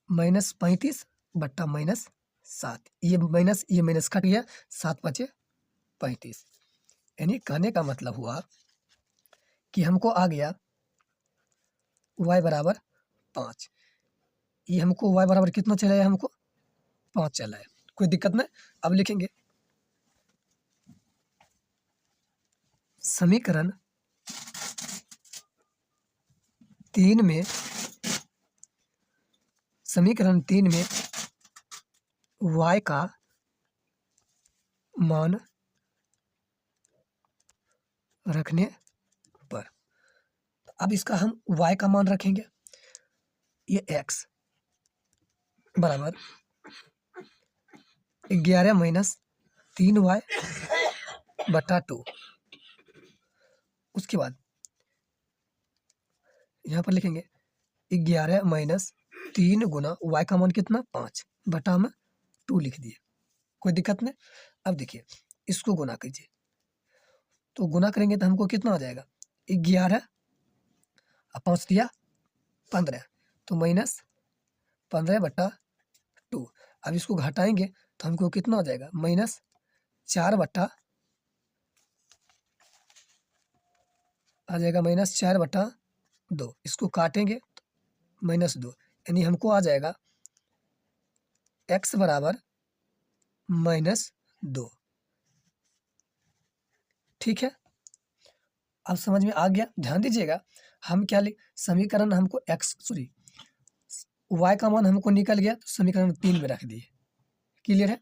-35 बट्टा -7, ये माइनस कट गया, 7 5 35, यानी कहने का मतलब हुआ कि हमको आ गया y बराबर 5। ये हमको y बराबर कितना चला है? हमको 5 चला है, कोई दिक्कत नहीं। अब लिखेंगे समीकरण 3 में y का मान रखने पर, अब इसका हम y का मान रखेंगे, ये x, बराबर 11 माइनस 3y बटा 2। उसके बाद यहाँ पर लिखेंगे 11 माइनस 3 गुना y का मान कितना 5 बटा में 2 लिख दिए, कोई दिक्कत नहीं। अब देखिए इसको गुना कीजिए, तो गुना करेंगे तो हमको कितना आ जाएगा 11 और 5 दिया 15, तो माइनस 15 बटा 2। अब इसको घटाएंगे तो हमको कितना हो जाएगा माइनस 4 बटा आ जाएगा माइनस 4 बटा 2। इसको काटेंगे माइनस 2, यानी हमको आ जाएगा x बराबर -2। ठीक है, अब समझ में आ गया। ध्यान दीजिएगा, हम क्या समीकरण हमको y का मान हमको निकल गया, तो समीकरण 3 में रख दिए। क्लियर है?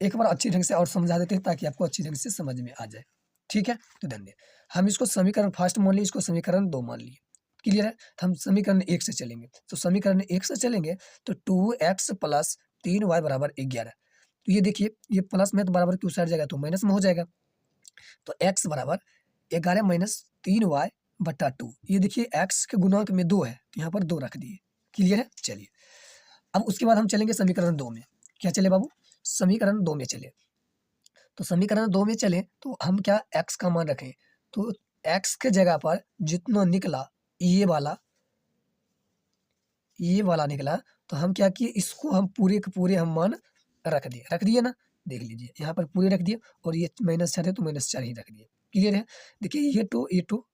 एक बार अच्छी ढंग से और समझा देते हैं ताकि आपको अच्छी ढंग से समझ में आ जाए। ठीक है, तो धन्यवाद। हम इसको समीकरण फर्स्ट मान लिए, इसको समीकरण 2 मान लिए। क्लियर है? तो हम समीकरण 1 से चलेंगे, तो समीकरण 1 से चलेंगे तो 2x प्लस 3y बराबर 11। तो ये देखिए, ये प्लस में तो बराबर की उस साइड जाएगा तो माइनस में हो जाएगा, तो x बराबर 11 माइनस 3y बटा 2। ये देखिए x के गुणांक में 2 है, तो यहाँ पर 2 रख दिए। क्लियर है? चलिए, अब उसके बाद हम चलेंगे समीकरण 2 में। क्या चले बाबू? समीकरण 2 में चले, तो समीकरण 2 में चले तो हम क्या x का मान रखें, तो x के जगह पर जितना निकला ये वाला निकला, तो हम क्या किए, इसको हम पूरे के पूरे हम मान रख दिए ना। देख लीजिए यहाँ पर पूरे रख दिए, और ये -4 है तो -4 ही रख दिए। क्लियर है? देखिए ये टू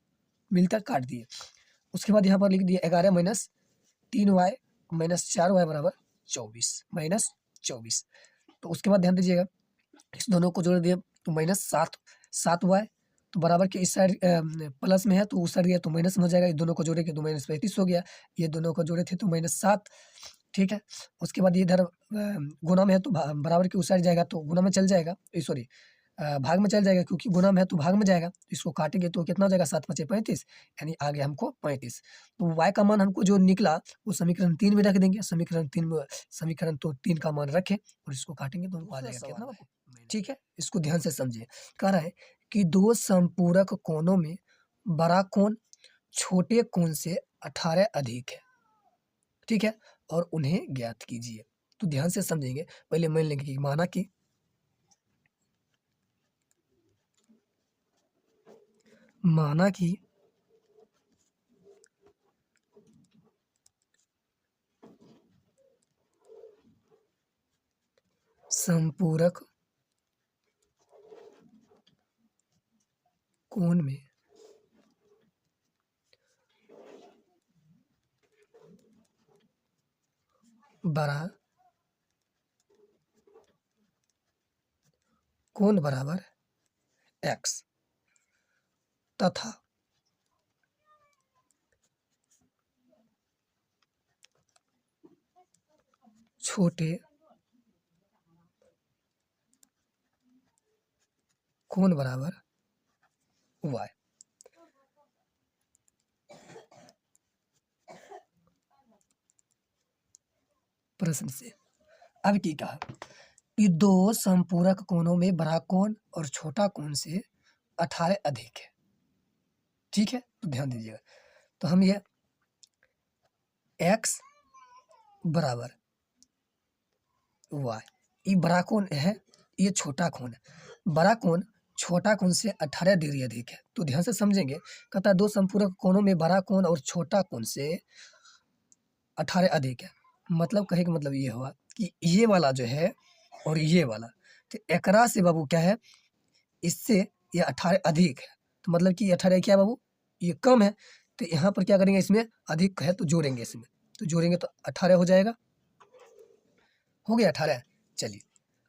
मिलता काट दिए। उसके बाद यहाँ पर लिख दिए 11 माइनस 3y माइनस 4y बराबर 24 तो उसके बाद ध्यान दीजिएगा, इस दोनों को जोड़ दिए तो -7y, तो बराबर के इस साइड प्लस में है तो उस साइड गया तो माइनस में हो जाएगा। ये दोनों को जोड़े के तो -35 हो गया, ये दोनों को जोड़े थे तो -7। ठीक है, उसके बाद ये इधर गुना में है तो बराबर के उस साइड जाएगा तो गुना में चल जाएगा, सॉरी भाग में चल जाएगा, क्योंकि गुना में है तो भाग में जाएगा। इसको काटेंगे तो कितना हो जाएगा 7 × 5 = 35, यानी आ गया हमको 35। तो y का मान हमको जो निकला वो समीकरण 3 में रख देंगे। समीकरण 3 का मान रखें और इसको काटेंगे तो हमको आ जाएगा कितना बाबू? ठीक है, इसको ध्यान से समझिए। कह रहा है कि दो संपूरक कोणों में बड़ा कोण छोटे कोण से 18 अधिक है। ठीक है, और उन्हें ज्ञात कीजिए। तो ध्यान से समझेंगे, पहले मान लेंगे कि माना कि संपूरक कोण में बड़ा कोण बराबर x तथा छोटे कोण बराबर y। प्रश्न से अब की कहा कि दो संपूरक कोणों में बड़ा कोण और छोटा कोण से 18 अधिक है। ठीक है, तो ध्यान दीजिएगा, तो हम ये x बराबर y, ये बड़ा कोण है, ये छोटा कोण है। बड़ा कोण छोटा कोण से 18 डिग्री अधिक है। तो ध्यान से समझेंगे, कहता है दो संपूरक कोणों में बड़ा कोण और छोटा कोण से 18 अधिक है। मतलब कहे का मतलब ये हुआ कि ये वाला जो है और ये वाला, तो एकरा से बाबू क्या है, इससे ये 18 अधिक है। तो मतलब कि 18 क्या है बाबू, ये कम है। तो यहाँ पर क्या करेंगे, इसमें अधिक है तो जोड़ेंगे, इसमें तो जोड़ेंगे तो 18 हो जाएगा। हो गया 18। चलिए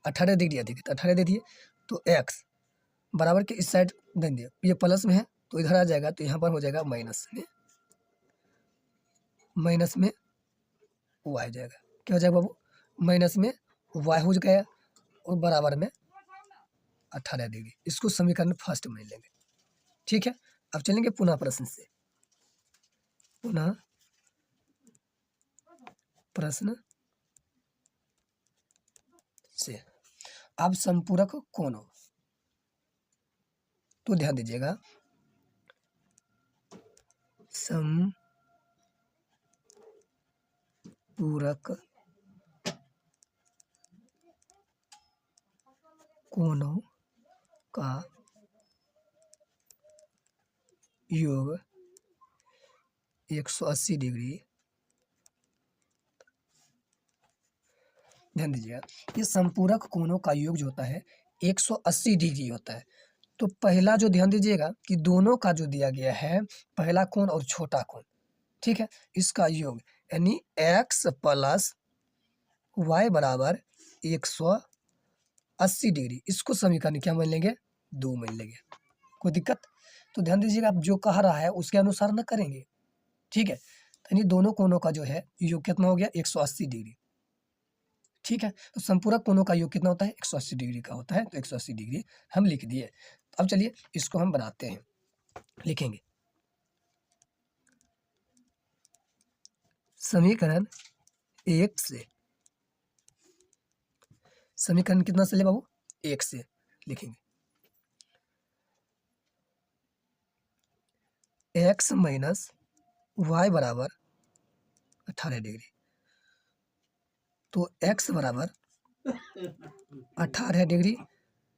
18 डिग्री अधिक है तो 18 दे दिए, तो x बराबर के इस साइड दे दिए, ये प्लस में है तो इधर आ जाएगा, तो यहाँ पर हो जाएगा माइनस में y हो जाएगा। क्या हो जाएगा बाबू, माइनस में y हो गया और बराबर में 18 डिग्री। इसको समीकरण फर्स्ट में लेंगे। ठीक है, अब चलेंगे पुनः प्रश्न से। पुनः प्रश्न से। अब संपूरक कोणों, तो ध्यान दीजिएगा, संपूरक कोणों का योग 180 डिग्री। ध्यान दीजिएगा, ये संपूरक कोणों का योग जो होता है 180 डिग्री होता है। तो पहला जो ध्यान दीजिएगा कि दोनों का जो दिया गया है, पहला कोण और छोटा कोण, ठीक है, इसका योग यानी x प्लस वाई बराबर 180 डिग्री, इसको समीकरण क्या मान लेंगे, 2 मान लेंगे। कोई दिक्कत? तो ध्यान दीजिएगा, आप जो कह रहा है उसके अनुसार न करेंगे, ठीक है। तो यानी दोनों कोणों का जो है योग कितना हो गया, 180 डिग्री, ठीक है। तो संपूरक कोणों का योग कितना होता है, 180 डिग्री का होता है। तो 180 डिग्री हम लिख दिए। अब चलिए इसको हम बनाते हैं, लिखेंगे समीकरण 1 से। समीकरण कितना से ले बाबू, 1 से लिखेंगे x माइनस वाई बराबर 18 डिग्री। तो x बराबर 18 डिग्री,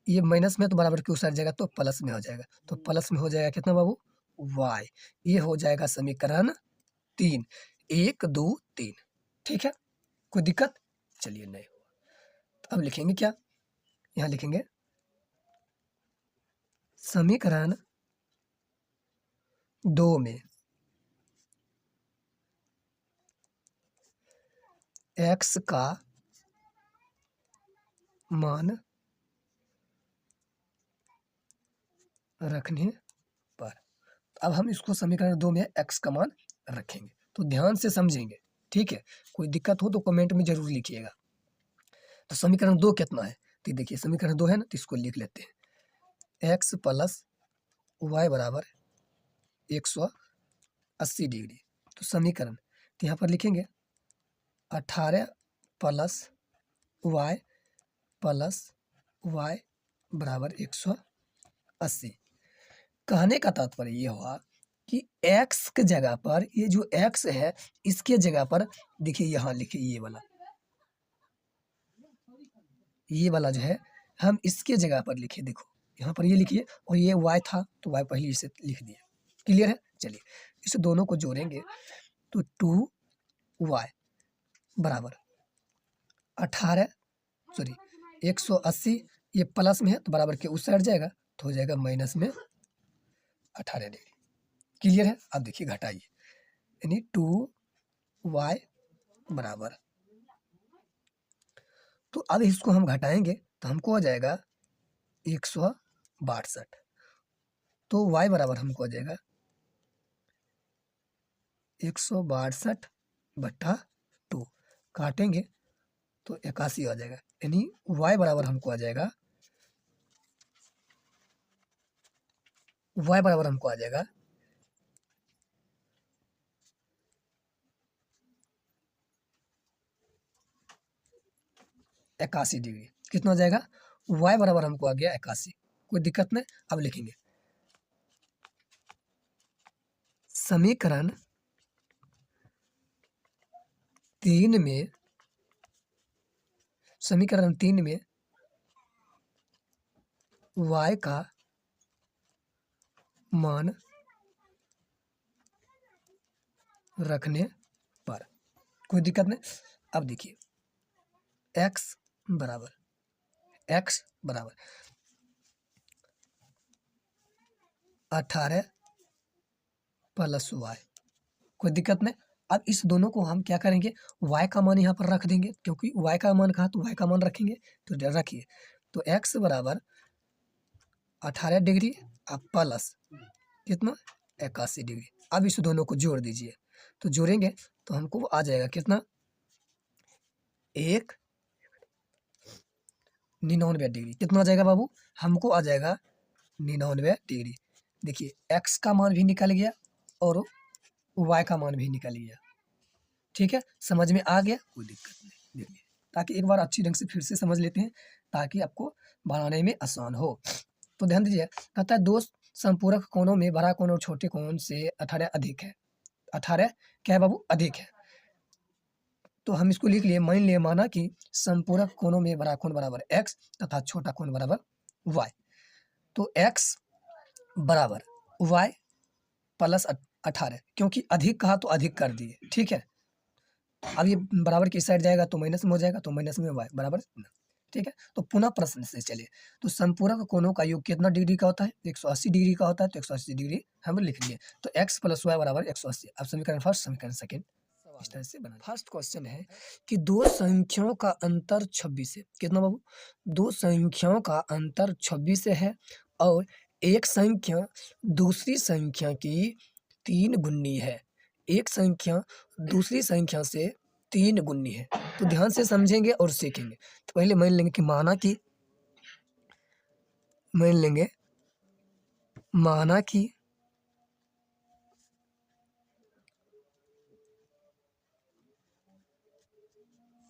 ये माइनस में तो बराबर की उस साइड जाएगा तो प्लस में हो जाएगा। तो प्लस में हो जाएगा कितना बाबू, y। ये हो जाएगा समीकरण 3, 1 2 3, ठीक है। कोई दिक्कत? चलिए नहीं हुआ। तो अब लिखेंगे क्या, यहाँ लिखेंगे समीकरण 2 में x का मान रखने पर। अब हम इसको समीकरण 2 में x का मान रखेंगे, तो ध्यान से समझेंगे, ठीक है। कोई दिक्कत हो तो कमेंट में जरूर लिखिएगा। तो समीकरण 2 कितना है, तो देखिए समीकरण 2 है ना, तो इसको लिख लेते हैं x प्लस वाई बराबर 180 डिग्री। तो समीकरण, तो यहाँ पर लिखेंगे 18 प्लस वाई बराबर 180। कहने का तात्पर्य ये हुआ कि x के जगह पर, ये जो x है इसके जगह पर देखिए यहाँ लिखिए ये वाला जो है हम इसके जगह पर लिखिए, देखो यहाँ पर ये लिखिए, और ये y था तो y पहले इसे लिख दिया। क्लियर है? चलिए इस दोनों को जोड़ेंगे तो 2y बराबर 180, ये प्लस में है तो बराबर के उस साइड जाएगा तो हो जाएगा माइनस में 18 डिग्री। क्लियर है? अब देखिए घटाइए, यानी 2y बराबर, तो अब इसको हम घटाएंगे तो हमको आ जाएगा 162। तो y बराबर हमको आ जाएगा 162/2, काटेंगे तो 81 आ जाएगा, यानी y बराबर हमको आ जाएगा, y बराबर हमको आ जाएगा 81 डिग्री। कितना हो जाएगा, y बराबर हमको आ गया 81। कोई दिक्कत नहीं। अब लिखेंगे समीकरण 3 में, समीकरण 3 में y का मान रखने पर। कोई दिक्कत नहीं। अब देखिए x बराबर 18 प्लस वाई, कोई दिक्कत नहीं। अब इस दोनों को हम क्या करेंगे, y का मान यहाँ पर रख देंगे, क्योंकि y का मान कहा तो y का मान रखेंगे। तो रखिए, तो x बराबर 18 डिग्री अब प्लस कितना, 81 डिग्री। अब इस दोनों को जोड़ दीजिए, तो जोड़ेंगे तो हमको आ जाएगा कितना, 199 डिग्री। कितना आ जाएगा बाबू, हमको आ जाएगा 99 डिग्री। देखिए x का मान भी निकल गया और y का मान भी निकल गया। ठीक है, समझ में आ गया, कोई दिक्कत नहीं। देखिए, ताकि एक बार अच्छी ढंग से फिर से समझ लेते हैं, ताकि आपको बनाने में आसान हो। तो ध्यान दीजिए, कहता है दो संपूरक कोणों में बड़ा कोण और छोटे कोण से 18 अधिक है। 18 क्या है बाबू? अधिक है। तो हम इसको लिख लिए, मान लिए, माना कि संपूरक कोणों में बड़ा कोण बराबर x तथा छोटा कोण बराबर y। तो x बराबर y प्लस 18, क्योंकि अधिक कहा तो अधिक कर दिए, ठीक है। अब ये बराबर की साइड जाएगा तो माइनस में हो जाएगा, तो माइनस में y बराबर, ठीक है। तो पुनः प्रश्न से चलिए, तो संपूरक कोणों का योग कितना डिग्री का होता है? 180 डिग्री का होता है। तो 180 डिग्री हम लिख लिए, तो x प्लस वाई बराबर 180। अब समीकरण फर्स्ट, समीकरण सेकंड इस तरह से बना। फर्स्ट क्वेश्चन है कि दो संख्याओं का अंतर 26 है। कितना बाबू? दो संख्याओं का अंतर 26 है और एक संख्या दूसरी संख्या की 3 गुनी है। एक संख्या दूसरी संख्या से 3 गुनी है। तो ध्यान से समझेंगे और सीखेंगे। तो पहले मान लेंगे कि माना कि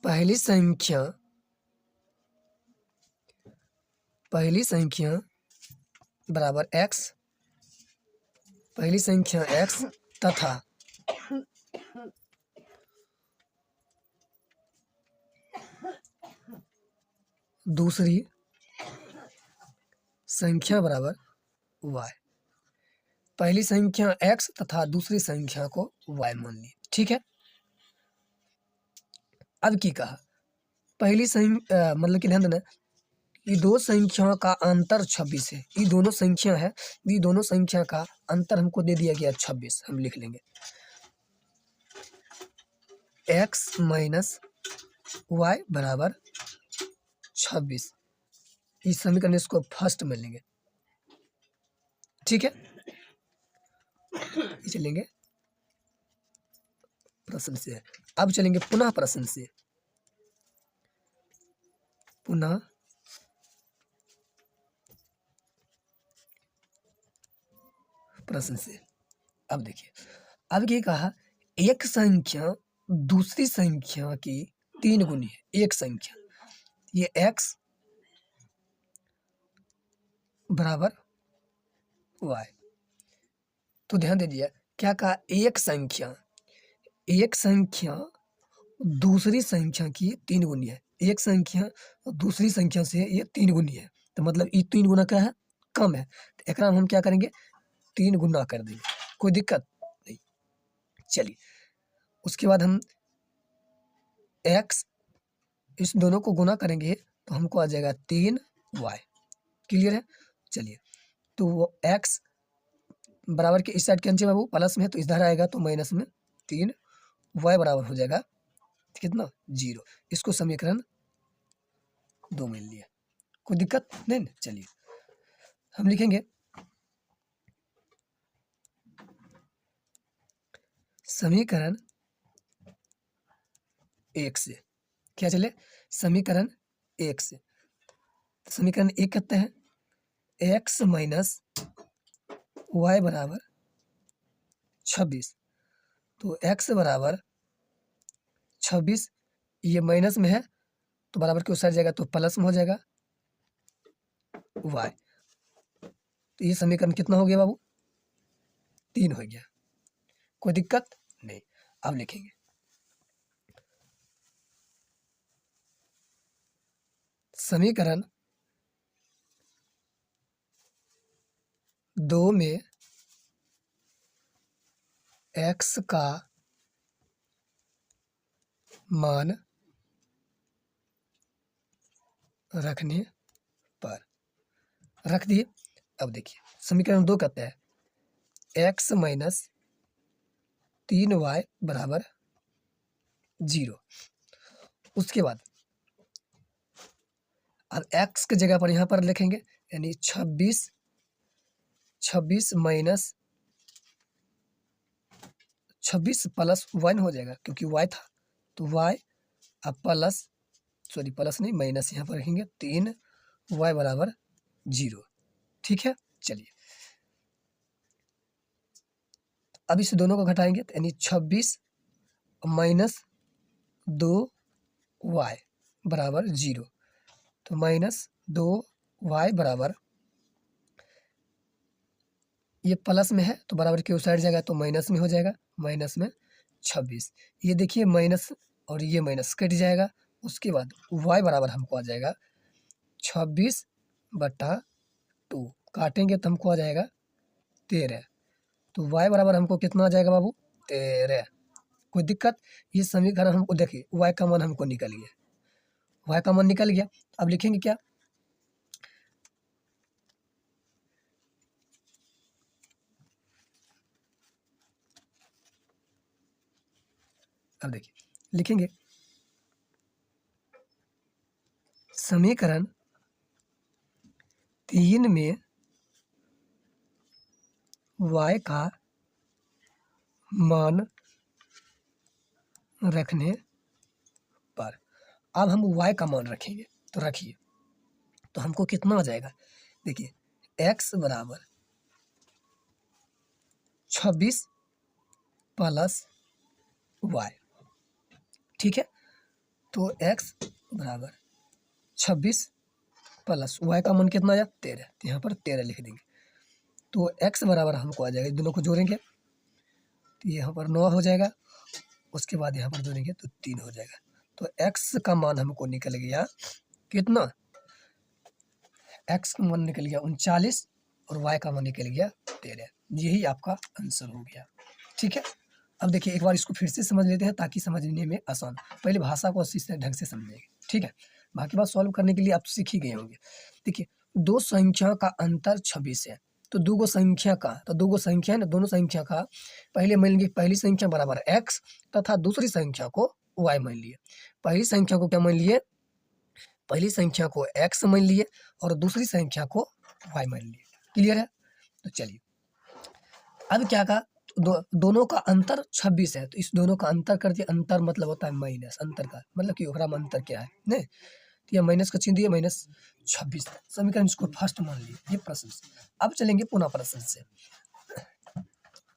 पहली संख्या बराबर x, पहली संख्या x तथा दूसरी संख्या बराबर y। पहली संख्या x तथा दूसरी संख्या को y मान ली, ठीक है। अब की कहा, पहली मतलब कि ध्यान देना, ये दो संख्याओं का अंतर 26 है। ये दोनों संख्या है, ये दोनों संख्या का अंतर हमको दे दिया गया 26। हम लिख लेंगे x माइनस y बराबर 26। इस समीकरण इसको फर्स्ट में लेंगे, ठीक है। चलेंगे प्रश्न से, अब चलेंगे पुनः प्रश्न से, पुनः प्रश्न से। अब देखिए, अब ये कहा एक संख्या दूसरी संख्या की 3 गुनी है। एक संख्या, ये x बराबर y। तो ध्यान दीजिए, क्या कहा, एक संख्या दूसरी संख्या की 3 गुनी है। एक संख्या दूसरी संख्या से ये 3 गुनी है, तो मतलब ये 3 गुना क्या है? कम है। तो एक हम क्या करेंगे? 3 गुना कर देंगे, कोई दिक्कत नहीं। चलिए, उसके बाद हम x, इस दोनों को गुना करेंगे तो हमको आ जाएगा 3y। क्लियर है? चलिए, तो वो x बराबर के इस साइड के बाबू प्लस में है, तो इधर आएगा तो माइनस में 3y बराबर हो जाएगा कितना? 0। इसको समीकरण 2 मिल लिया, कोई दिक्कत नहीं ना। चलिए, हम लिखेंगे समीकरण 1 से। क्या चले? समीकरण 1 से। समीकरण 1 कहते हैं x माइनस y बराबर 26। तो x बराबर 26, ये माइनस में है तो बराबर के उस साइड जाएगा तो प्लस में हो जाएगा y। तो ये समीकरण कितना हो गया बाबू? 3 हो गया, कोई दिक्कत नहीं। अब लिखेंगे समीकरण 2 में x का मान रखने पर, रख दिए। अब देखिए, समीकरण 2 कहते हैं x माइनस 3y बराबर 0। उसके बाद अब x की जगह पर यहाँ पर लिखेंगे, यानी 26 माइनस 26 प्लस 1 हो जाएगा, क्योंकि y था तो y, अब प्लस नहीं, माइनस यहाँ पर रखेंगे, 3y बराबर 0, ठीक है। चलिए, अब इस दोनों को घटाएंगे तो यानी 26 -2y बराबर 0। तो -2y बराबर, ये प्लस में है तो बराबर की उस साइड जाएगा तो माइनस में हो जाएगा, माइनस में 26। ये देखिए माइनस और ये माइनस कट जाएगा। उसके बाद y बराबर हमको आ जाएगा 26/2, काटेंगे तो हमको आ जाएगा 13। तो y बराबर हमको कितना आ जाएगा बाबू? 13। कोई दिक्कत? ये समीकरण हमको देखिए y का मान हमको निकल गया, y का मान निकल गया। अब लिखेंगे क्या? अब देखिए लिखेंगे समीकरण 3 में y का मान रखने पर, अब हम y का मान रखेंगे तो रखिए, तो हमको कितना आ जाएगा? देखिए x बराबर 26 प्लस y, ठीक है। तो x बराबर 26 प्लस y का मान कितना आया? 13। तो यहाँ पर 13 लिख देंगे। तो x बराबर हमको आ जाएगा, दोनों को जोड़ेंगे तो यहाँ पर 9 हो जाएगा। उसके बाद यहाँ पर जोड़ेंगे तो 3 हो जाएगा। तो x का मान हमको निकल गया कितना? x का मान निकल गया 39 और y का मान निकल गया 13। यही आपका आंसर हो गया, ठीक है। अब देखिए एक बार इसको फिर से समझ लेते हैं ताकि समझने में आसान। पहले भाषा को अच्छी ढंग से समझेंगे, ठीक है। बाकी बात सॉल्व करने के लिए आप सीख ही गए होंगे। देखिए दो संख्या का अंतर 26 है, तो दो संख्या का, तो दो संख्या है ना, दोनों संख्या का पहले मान लीजिए पहली संख्या बराबर x तथा दूसरी संख्या को y मान लिए। पहली संख्या को क्या मान लिए? पहली संख्या को x मान लिए और दूसरी संख्या को y मान लिए। क्लियर है? तो चलिए अब क्या कहा, दोनों का अंतर 26 है, तो इस दोनों का अंतर कर दिया। अंतर मतलब होता है माइनस, अंतर का मतलब कि ओकरा में अंतर क्या है नहीं, तो ये माइनस का चिन्ह दिया, -26 समीकरण इसको फर्स्ट मान लिए। ये प्रश्न से अब चलेंगे पुनः प्रश्न से।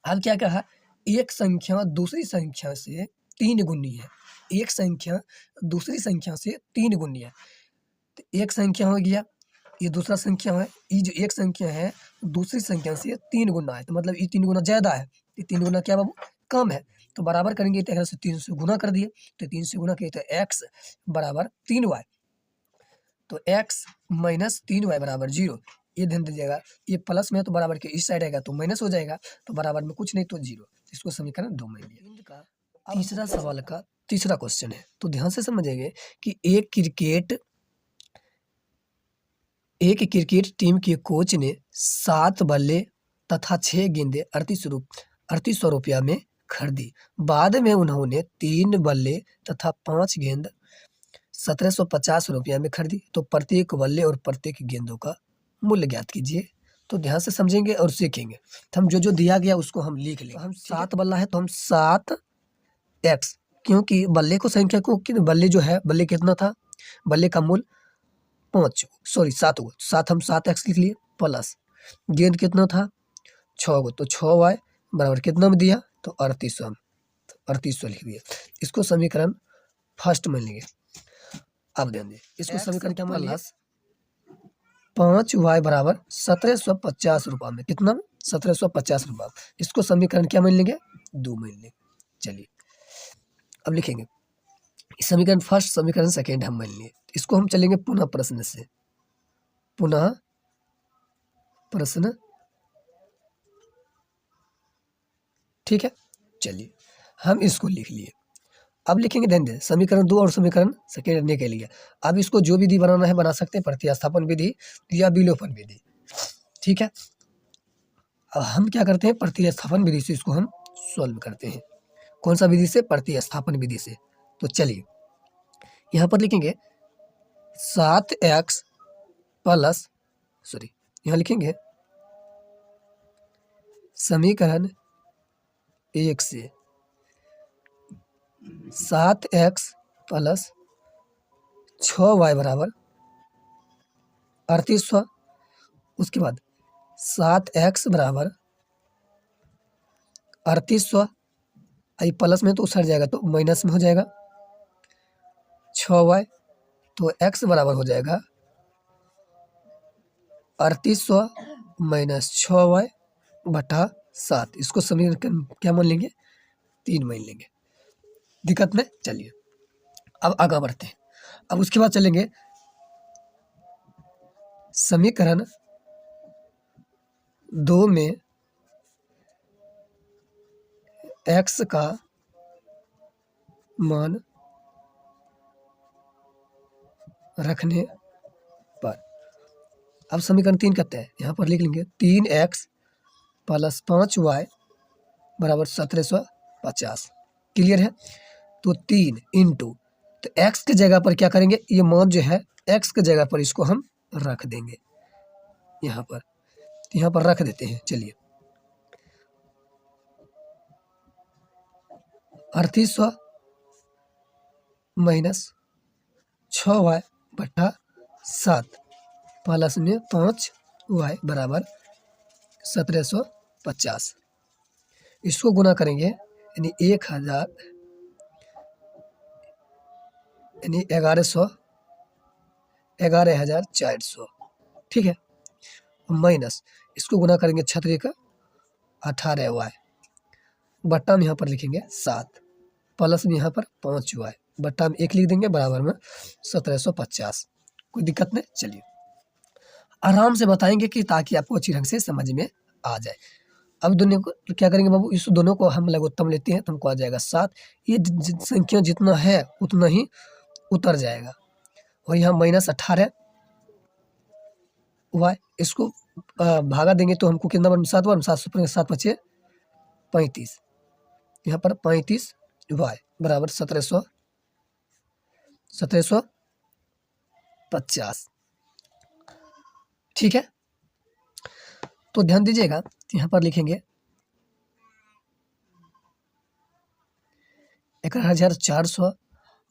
अब क्या कहा, एक संख्या दूसरी संख्या से 3 गुनी है। एक संख्या दूसरी संख्या से 3 गुनी है। तो एक संख्या हो गया, ये दूसरा संख्या है, ये जो एक संख्या है दूसरी संख्या से 3 गुना है, तो मतलब ये 3 गुना ज्यादा है, ये 3 गुना क्या बाबू? कम है। तो बराबर करेंगे तो यहाँ से 3 से गुना कर दिए, तो 3 से गुना किए तो x बराबर 3y, तो x माइनस 3y बराबर 0। ये ध्यान दीजिएगा, ये प्लस में है तो बराबर के इस साइड आएगा तो माइनस हो जाएगा, तो बराबर में कुछ नहीं तो 0। इसको समीकरण 2 मान लिया। तीसरा सवाल का तीसरा क्वेश्चन है, तो ध्यान से समझेंगे कि एक क्रिकेट टीम के कोच ने 7 बल्ले तथा 6 गेंदें 3800 रुपया में खरीदी। बाद में उन्होंने 3 बल्ले तथा 5 गेंद 1750 रुपया में खरीदी। तो प्रत्येक बल्ले और प्रत्येक गेंदों का मूल्य ज्ञात कीजिए। तो ध्यान से समझेंगे और सीखेंगे। तो हम जो जो दिया गया उसको हम लिख लेंगे। हम 7 बल्ला है तो हम 7x, क्योंकि बल्ले को संख्या को, बल्ले जो है, बल्ले कितना था, बल्ले का मूल्य 7 गो, 7 हम 7x लिख लिए, प्लस गेंद कितना था 6 गो, तो 6y बराबर कितना में दिया, तो 3800, हम 3800 लिख दिया। इसको समीकरण फर्स्ट मान लेंगे। अब ध्यान दें, इसको समीकरण क्या मान लिया, 5y बराबर 1750 रुपया में, कितना 1750 रुपया। इसको समीकरण क्या मान लेंगे, 2 मान लेंगे। चलिए अब लिखेंगे समीकरण फर्स्ट, समीकरण सेकेंड हम मान लिए। इसको हम चलेंगे पुनः प्रश्न से, पुनः प्रश्न, ठीक है। चलिए हम इसको लिख लिए। अब लिखेंगे, ध्यान दें, समीकरण 2 और समीकरण सेकेंड निकल लिया। अब इसको जो विधि बनाना है बना सकते हैं, प्रतिस्थापन विधि या विलोपन विधि, ठीक है। अब हम क्या करते हैं, प्रतिस्थापन विधि से इसको हम सॉल्व करते हैं। कौन सा विधि से? प्रतिस्थापन विधि से। तो चलिए यहाँ पर लिखेंगे 7x प्लस, सॉरी यहाँ लिखेंगे समीकरण 1 से 7x प्लस 6y बराबर 3800। उसके बाद 7x बराबर 3800, ये प्लस में तो उछट जाएगा तो माइनस में हो जाएगा 6y। तो x बराबर हो जाएगा 3800 माइनस 6y बटा 7। इसको समीकरण क्या मान लेंगे, 3 मान लेंगे। दिक्कत में चलिए अब आगे बढ़ते हैं। अब उसके बाद चलेंगे समीकरण 2 में x का मान रखने पर। अब समीकरण 3 कहते हैं, यहाँ पर लिख लेंगे 3x प्लस 5y बराबर 1750। क्लियर है। तो 3 इंटू, तो x के जगह पर क्या करेंगे, ये मान जो है x के जगह पर इसको हम रख देंगे यहाँ पर। तो यहाँ पर रख देते हैं। चलिए 3800 माइनस 6y बटा 7 प्लस में 5y बराबर 1750। इसको गुना करेंगे यानी 1000 यानी 11,400। ठीक है। माइनस इसको गुना करेंगे 6 का 18y बट्टा में यहाँ पर लिखेंगे 7 प्लस में यहाँ पर 5y बट्टा में 1 लिख देंगे बराबर में 1750। कोई दिक्कत नहीं। चलिए आराम से बताएंगे कि ताकि आपको अच्छी ढंग से समझ में आ जाए। अब दोनों को क्या करेंगे बाबू, इस दोनों को हम लघुत्तम लेते हैं तो हमको आ जाएगा 7। ये संख्या जितना है उतना ही उतर जाएगा। और यहाँ माइनस 18 y, इसको भागा देंगे तो हमको कितना बार 7 बार 7 7 पचे 35। यहाँ पर 35 y बराबर 1750। ठीक है। तो ध्यान दीजिएगा, यहाँ पर लिखेंगे 11,400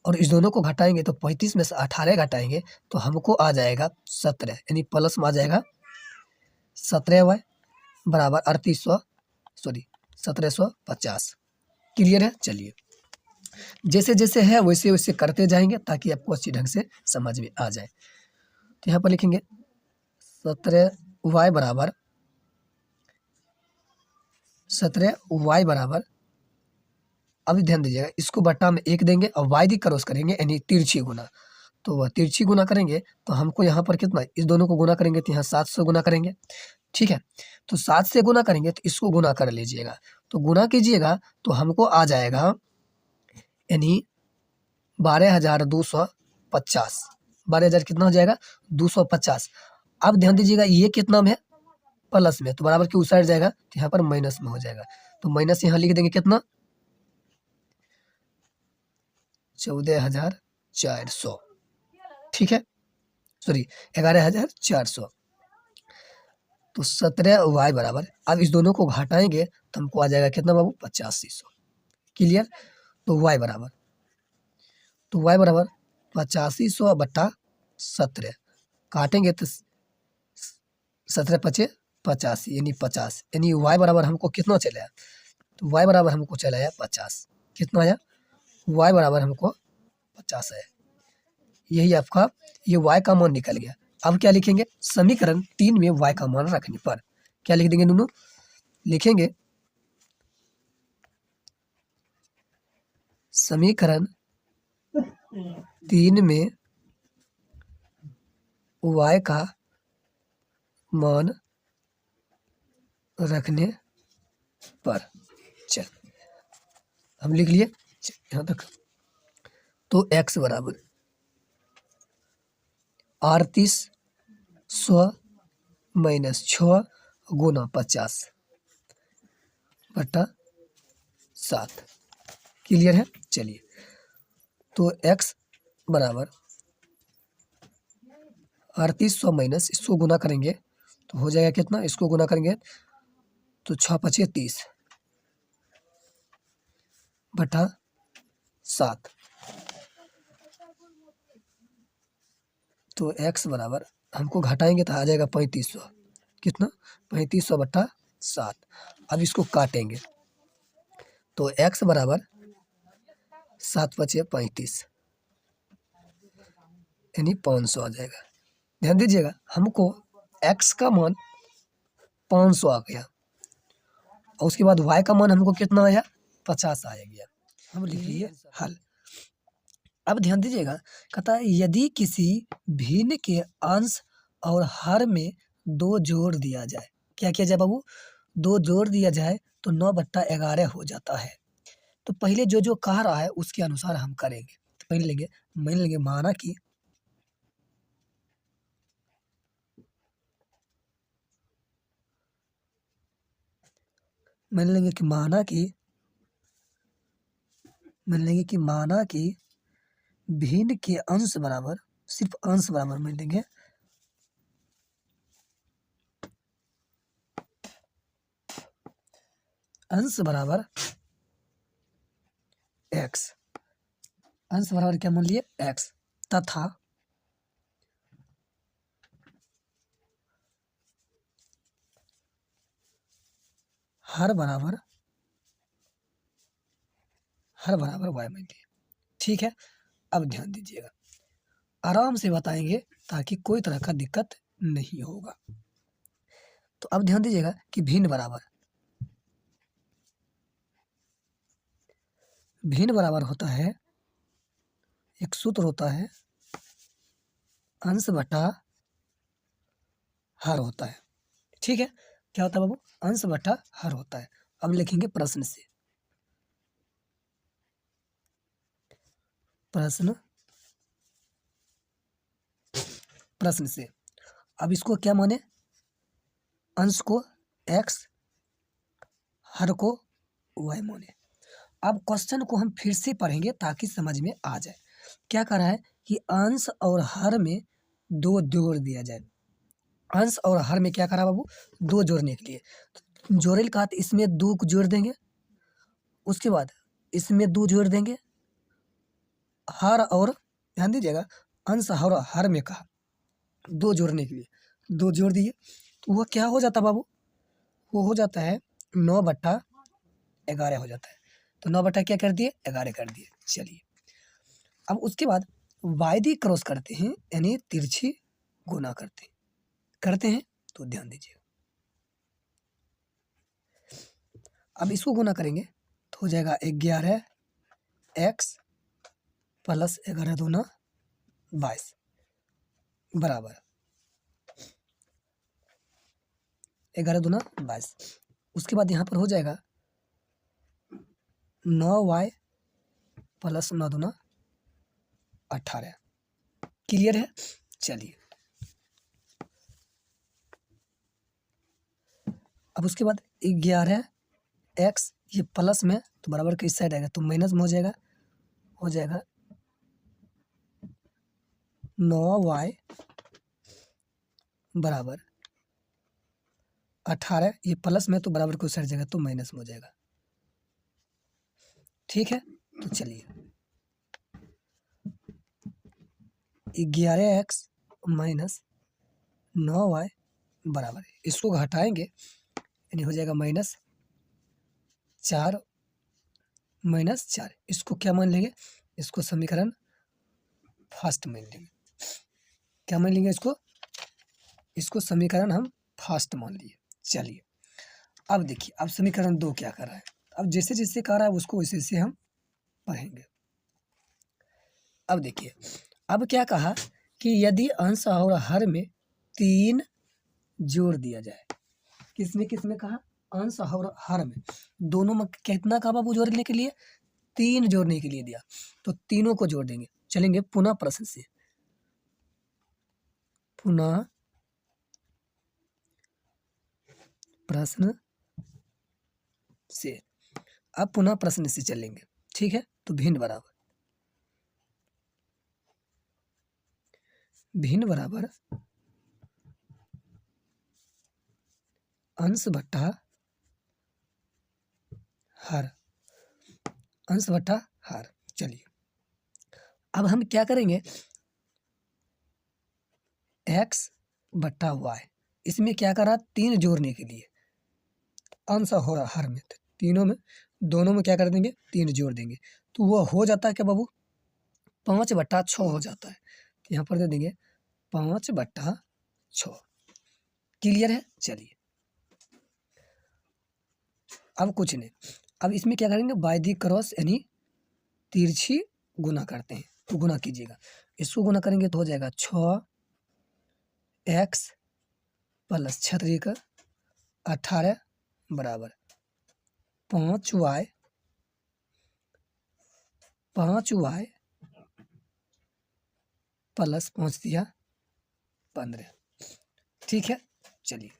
और इस दोनों को घटाएंगे तो 35 में से 18 घटाएंगे तो हमको आ जाएगा 17 यानी प्लस में आ जाएगा 17y बराबर 1750। क्लियर है। चलिए जैसे जैसे है वैसे वैसे करते जाएंगे ताकि आपको अच्छी ढंग से समझ में आ जाए। तो यहाँ पर लिखेंगे 17y बराबर, अभी ध्यान दीजिएगा, इसको बट्टा में 1 देंगे और y दी क्रॉस करेंगे यानी तिरछी गुना। तो वह तिरछी गुना करेंगे तो हमको यहाँ पर कितना, इस दोनों को गुना करेंगे तो यहाँ 7 से गुना करेंगे। ठीक है। तो 7 से गुना करेंगे तो इसको गुना कर लीजिएगा। तो गुना कीजिएगा तो हमको आ जाएगा यानी 12,250। 12,000 कितना हो जाएगा 250। अब ध्यान दीजिएगा ये कितना में है, प्लस में, तो बराबर के उस साइड जाएगा तो यहाँ पर माइनस में हो जाएगा। तो माइनस यहाँ लिख देंगे कितना 14,400। ठीक है, सॉरी 11,400। तो 17y बराबर, अब इस दोनों को घटाएंगे तो हमको आ जाएगा कितना बाबू 8500। क्लियर। तो y बराबर 8500 बट्टा 17 काटेंगे तो 17 पचे 85 यानी 50 यानी y बराबर हमको कितना चला, तो y बराबर हमको चला आया 50। कितना आया, y बराबर हमको 50 है। यही आपका ये y का मान निकल गया। अब क्या लिखेंगे, समीकरण 3 में y का मान रखने पर क्या लिख देंगे, दोनों लिखेंगे समीकरण 3 में y का मान रखने पर। चल हम लिख लिए यहाँ तक। तो x बराबर 3800 माइनस 6 गुना 50 बटा 7। क्लियर है। चलिए तो x बराबर 3800 माइनस इसको गुना करेंगे तो हो जाएगा कितना, इसको गुना करेंगे तो 6 पचे 30 बटा 7। तो x बराबर हमको घटाएंगे तो आ जाएगा 3500। कितना 3500 बटा 7। अब इसको काटेंगे तो x बराबर 7×5 = 35 यानी 500 आ जाएगा। ध्यान दीजिएगा, हमको x का मान 500 आ गया और उसके बाद y का मान हमको कितना आया, 50 आ गया। हम लिख लिए हल। अब ध्यान दीजिएगा, कहता है यदि किसी भिन्न के अंश और हर में 2 जोड़ दिया जाए, क्या किया जाए बाबू, 2 जोड़ दिया जाए तो 9/11 हो जाता है। तो पहले जो जो कह रहा है उसके अनुसार हम करेंगे। तो पहले लेंगे, मान लेंगे माना कि माना कि भिन्न के अंश बराबर, सिर्फ अंश बराबर मान लेंगे अंश बराबर x, अंश बराबर क्या मान लिए x, तथा हर बराबर y मान लिए। ठीक है, अब ध्यान दीजिएगा, आराम से बताएंगे ताकि कोई तरह का दिक्कत नहीं होगा। तो अब ध्यान दीजिएगा कि भिन्न बराबर होता है, एक सूत्र होता है अंश बटा हर होता है। ठीक है, क्या होता है बाबू, अंश बटा हर होता है। अब लिखेंगे प्रश्न से। अब इसको क्या माने, अंश को x, हर को y माने। अब क्वेश्चन को हम फिर से पढ़ेंगे ताकि समझ में आ जाए। क्या कह रहा है कि अंश और हर में 2 जोड़ दिया जाए। अंश और हर में क्या करा बाबू, 2 जोड़ने के लिए जोड़े का इसमें 2 को जोड़ देंगे, उसके बाद इसमें 2 जोड़ देंगे, हर और ध्यान दीजिएगा अंश और हर में कहा 2 जोड़ने के लिए 2 जोड़ दिए तो वह क्या हो जाता बाबू, वो हो जाता है 9/11 हो जाता है। तो 9 क्या कर दिए, 11 कर दिए। चलिए, अब उसके बाद वायदी क्रॉस करते हैं, यानी तिरछी गुना करते हैं। तो ध्यान दीजिए, अब इसको गुना करेंगे तो हो जाएगा 11x + 11 दूना 22 बराबर 11 दूना 22। उसके बाद यहाँ पर हो जाएगा 9y + 9 दूना 18। क्लियर है। चलिए, अब उसके बाद 11x, ये प्लस में तो बराबर किस साइड आएगा, तो माइनस में हो जाएगा 9y बराबर 18, ये प्लस में तो बराबर को साइड जाएगा तो माइनस में हो जाएगा। ठीक है, तो चलिए 11x - 9y बराबर, इसको घटाएंगे यानी हो जाएगा -4 -4। इसको क्या मान लेंगे, इसको समीकरण फर्स्ट मान लेंगे। क्या मान लेंगे इसको समीकरण हम फर्स्ट मान लिए। चलिए, अब देखिए, अब समीकरण 2 क्या कर रहा है। अब जैसे जैसे कर रहा है उसको वैसे वैसे हम पढ़ेंगे। अब देखिए, अब क्या कहा कि यदि अंश और हर में 3 जोड़ दिया जाए, किसमें कहा, अंश और हर में, दोनों में कितना कहा बाबू जोड़ने के लिए, 3 जोड़ने के लिए दिया, तो तीनों को जोड़ देंगे। चलेंगे पुनः प्रश्न से, अब पुनः प्रश्न से चलेंगे। ठीक है, तो भिन्न बराबर अंश बटा हर, चलिए, अब हम क्या करेंगे, x बटा y, इसमें क्या करा, 3 जोड़ने के लिए अंश और हर में, तीनों में दोनों में क्या कर देंगे, 3 जोड़ देंगे, तो वो हो जाता है क्या बाबू, 5/6 हो जाता है। तो यहाँ पर दे देंगे 5/6। क्लियर है? चलिए अब कुछ नहीं, अब इसमें क्या करेंगे, बाय दी क्रॉस यानी तिरछी गुना करते हैं, तो गुना कीजिएगा, इसको गुना करेंगे तो हो जाएगा 6x प्लस 6 18 बराबर 5y 5y प्लस 5 दिया 15। ठीक है, चलिए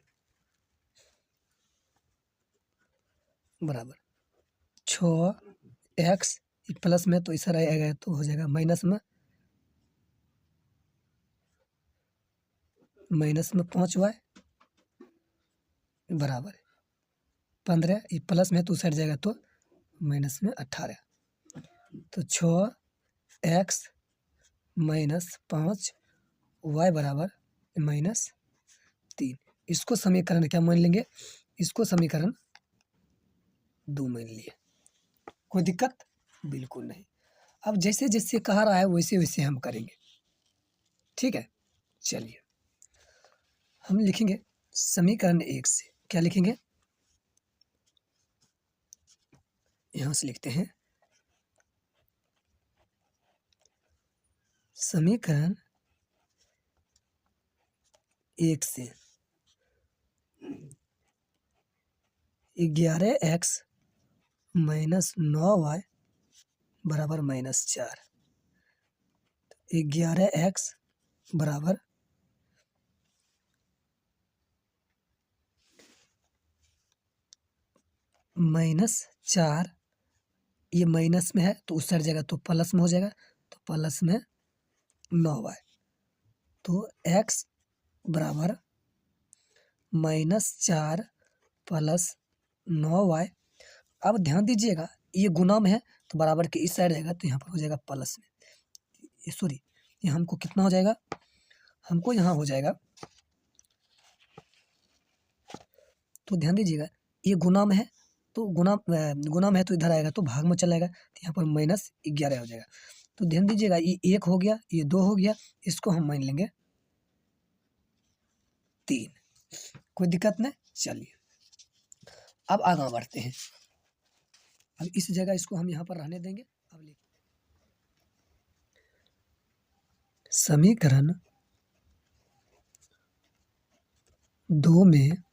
बराबर 6x प्लस में तो इस रहेगा तो हो जाएगा माइनस में 5y बराबर 15, ये प्लस में तो उस जाएगा तो माइनस में 18। तो 6x माइनस 5y बराबर -3। इसको समीकरण क्या मान लेंगे, इसको समीकरण 2 मान लिए। कोई दिक्कत बिल्कुल नहीं। अब जैसे जैसे कहा रहा है वैसे वैसे हम करेंगे। ठीक है, चलिए हम लिखेंगे समीकरण 1 से, क्या लिखेंगे, यहां से लिखते हैं समीकरण 1 से 11x माइनस 9y बराबर -4। 11x बराबर -4, ये माइनस में है तो उस साइड जाएगा तो प्लस में हो जाएगा, तो प्लस में 9y, तो x बराबर -4 प्लस 9y। अब ध्यान दीजिएगा ये गुना में है तो बराबर के इस साइड जाएगा तो यहाँ पर हो जाएगा प्लस में, ये सॉरी ये हमको कितना हो जाएगा, हमको यहाँ हो जाएगा, तो ध्यान दीजिएगा ये गुना में है तो गुना में है तो इधर आएगा तो भाग में चला जाएगा, तो यहाँ पर -11 हो जाएगा। तो ध्यान दीजिएगा ये 1 हो गया, ये 2 हो गया, इसको हम मान लेंगे 3। कोई दिक्कत नहीं, चलिए अब आगे बढ़ते हैं। अब इस जगह इसको हम यहाँ पर रहने देंगे। अब लिखिए समीकरण 2 में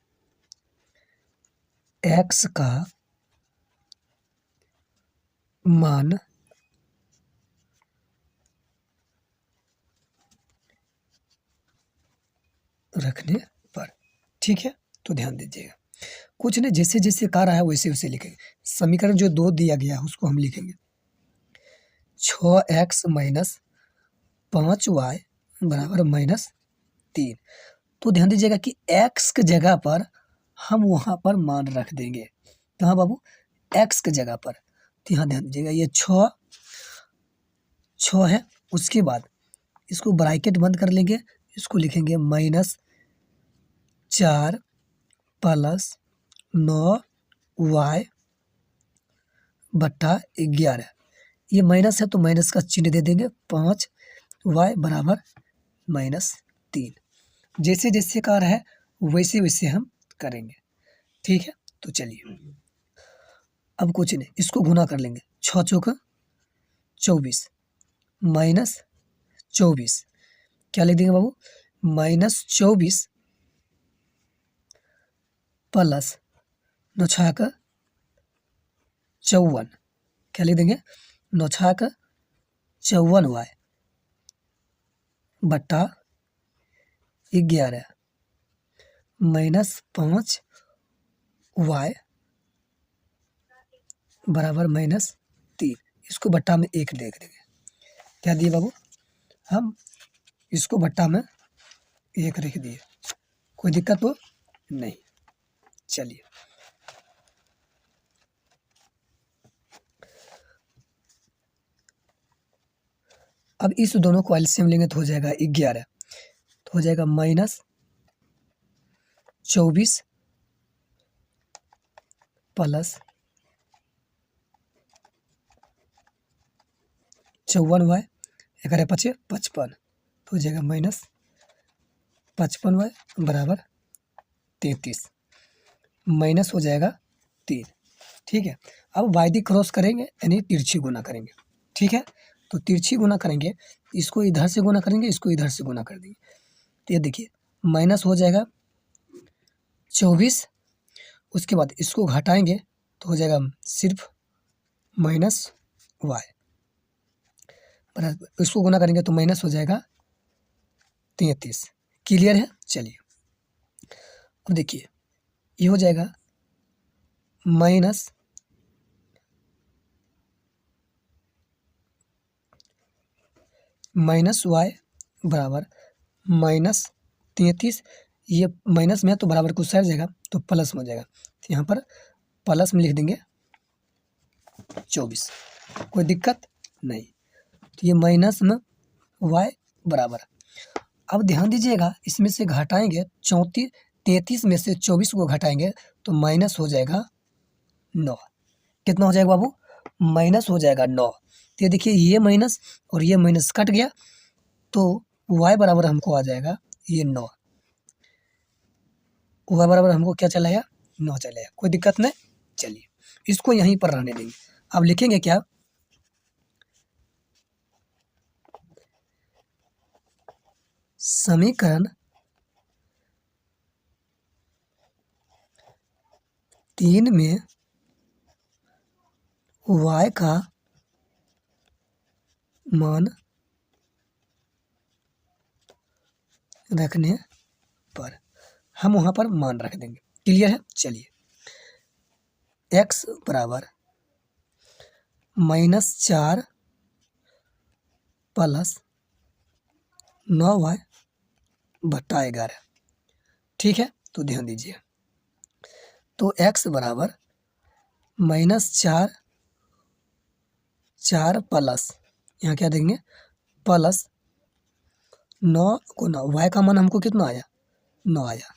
x का मान रखने पर, ठीक है, तो ध्यान दीजिएगा कुछ नहीं, जैसे जैसे कह रहा है वैसे वैसे लिखेंगे। समीकरण जो 2 दिया गया है उसको हम लिखेंगे 6x माइनस 5y बराबर -3। तो ध्यान दीजिएगा कि x के जगह पर हम वहाँ पर मान रख देंगे, कहाँ बाबू, x के जगह पर। तो यहाँ ध्यान दीजिएगा ये 6 है, उसके बाद इसको ब्रैकेट बंद कर लेंगे, इसको लिखेंगे -4 प्लस 9y बट्टा 11। ये माइनस है तो माइनस का चिन्ह दे देंगे, 5y बराबर -3। जैसे जैसे कह रहा है वैसे वैसे हम करेंगे। ठीक है, तो चलिए अब कुछ नहीं, इसको गुना कर लेंगे, 6 चौका 24 -24, क्या लिख देंगे बाबू, -24 प्लस 9 छाका 54, क्या लिख देंगे, 9 छाका 54y बट्टा 11 -5y बराबर -3। इसको बट्टा में 1 लिख देंगे, क्या दिए बाबू, हम इसको बट्टा में 1 लिख दिए। कोई दिक्कत हो नहीं, चलिए अब इस दोनों को एलसीएम लेंगे तो हो जाएगा 11, तो हो जाएगा -24 प्लस 54y, 11×5 55, तो हो जाएगा -55y बराबर 33, माइनस हो जाएगा 3। ठीक है, अब वायदी क्रॉस करेंगे यानी तिरछी गुना करेंगे। ठीक है, तो तिरछी गुना करेंगे, इसको इधर से गुना करेंगे, इसको इधर से गुना कर देंगे। तो ये देखिए माइनस हो जाएगा 24, उसके बाद इसको घटाएंगे तो हो जाएगा सिर्फ -y, बराबर इसको गुना करेंगे तो माइनस हो जाएगा 33। क्लियर है? चलिए अब देखिए ये हो जाएगा -y बराबर -33, ये माइनस में है तो बराबर को साइड जाएगा तो प्लस में हो जाएगा, तो यहाँ पर प्लस में लिख देंगे 24, कोई दिक्कत नहीं। तो ये माइनस में y बराबर, अब ध्यान दीजिएगा इसमें से घटाएंगे 33 में से 24 को घटाएंगे तो माइनस हो जाएगा 9। कितना हो जाएगा बाबू? माइनस हो जाएगा 9। तो ये देखिए ये माइनस और ये माइनस कट गया तो y बराबर हमको आ जाएगा ये 9, y बराबर हमको क्या चला आया? 9 चला आया, कोई दिक्कत नहीं। चलिए इसको यहीं पर रहने देंगे। अब लिखेंगे क्या? समीकरण 3 में y का मान रखने पर, हम वहाँ पर मान रख देंगे। क्लियर है? चलिए x बराबर -4 प्लस 9y बटा 11। ठीक है, तो ध्यान दीजिए, तो x बराबर -4 प्लस, यहाँ क्या देंगे? प्लस 9 को 9, y का मान हमको कितना आया? 9 आया,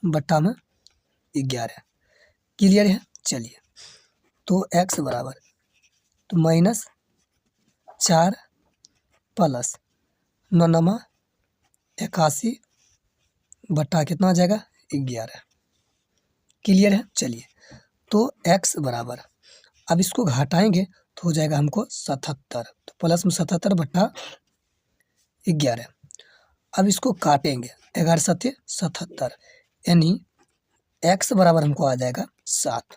बट्टा में 11। क्लियर है? चलिए तो x बराबर तो -4 प्लस 9 नमा 81 बट्टा कितना आ जाएगा? 11। क्लियर है? चलिए तो x बराबर, अब इसको घटाएंगे तो हो जाएगा हमको 77, तो प्लस में 77 बट्टा 11। अब इसको काटेंगे 11 सत्य 77, यानी x बराबर हमको आ जाएगा 7।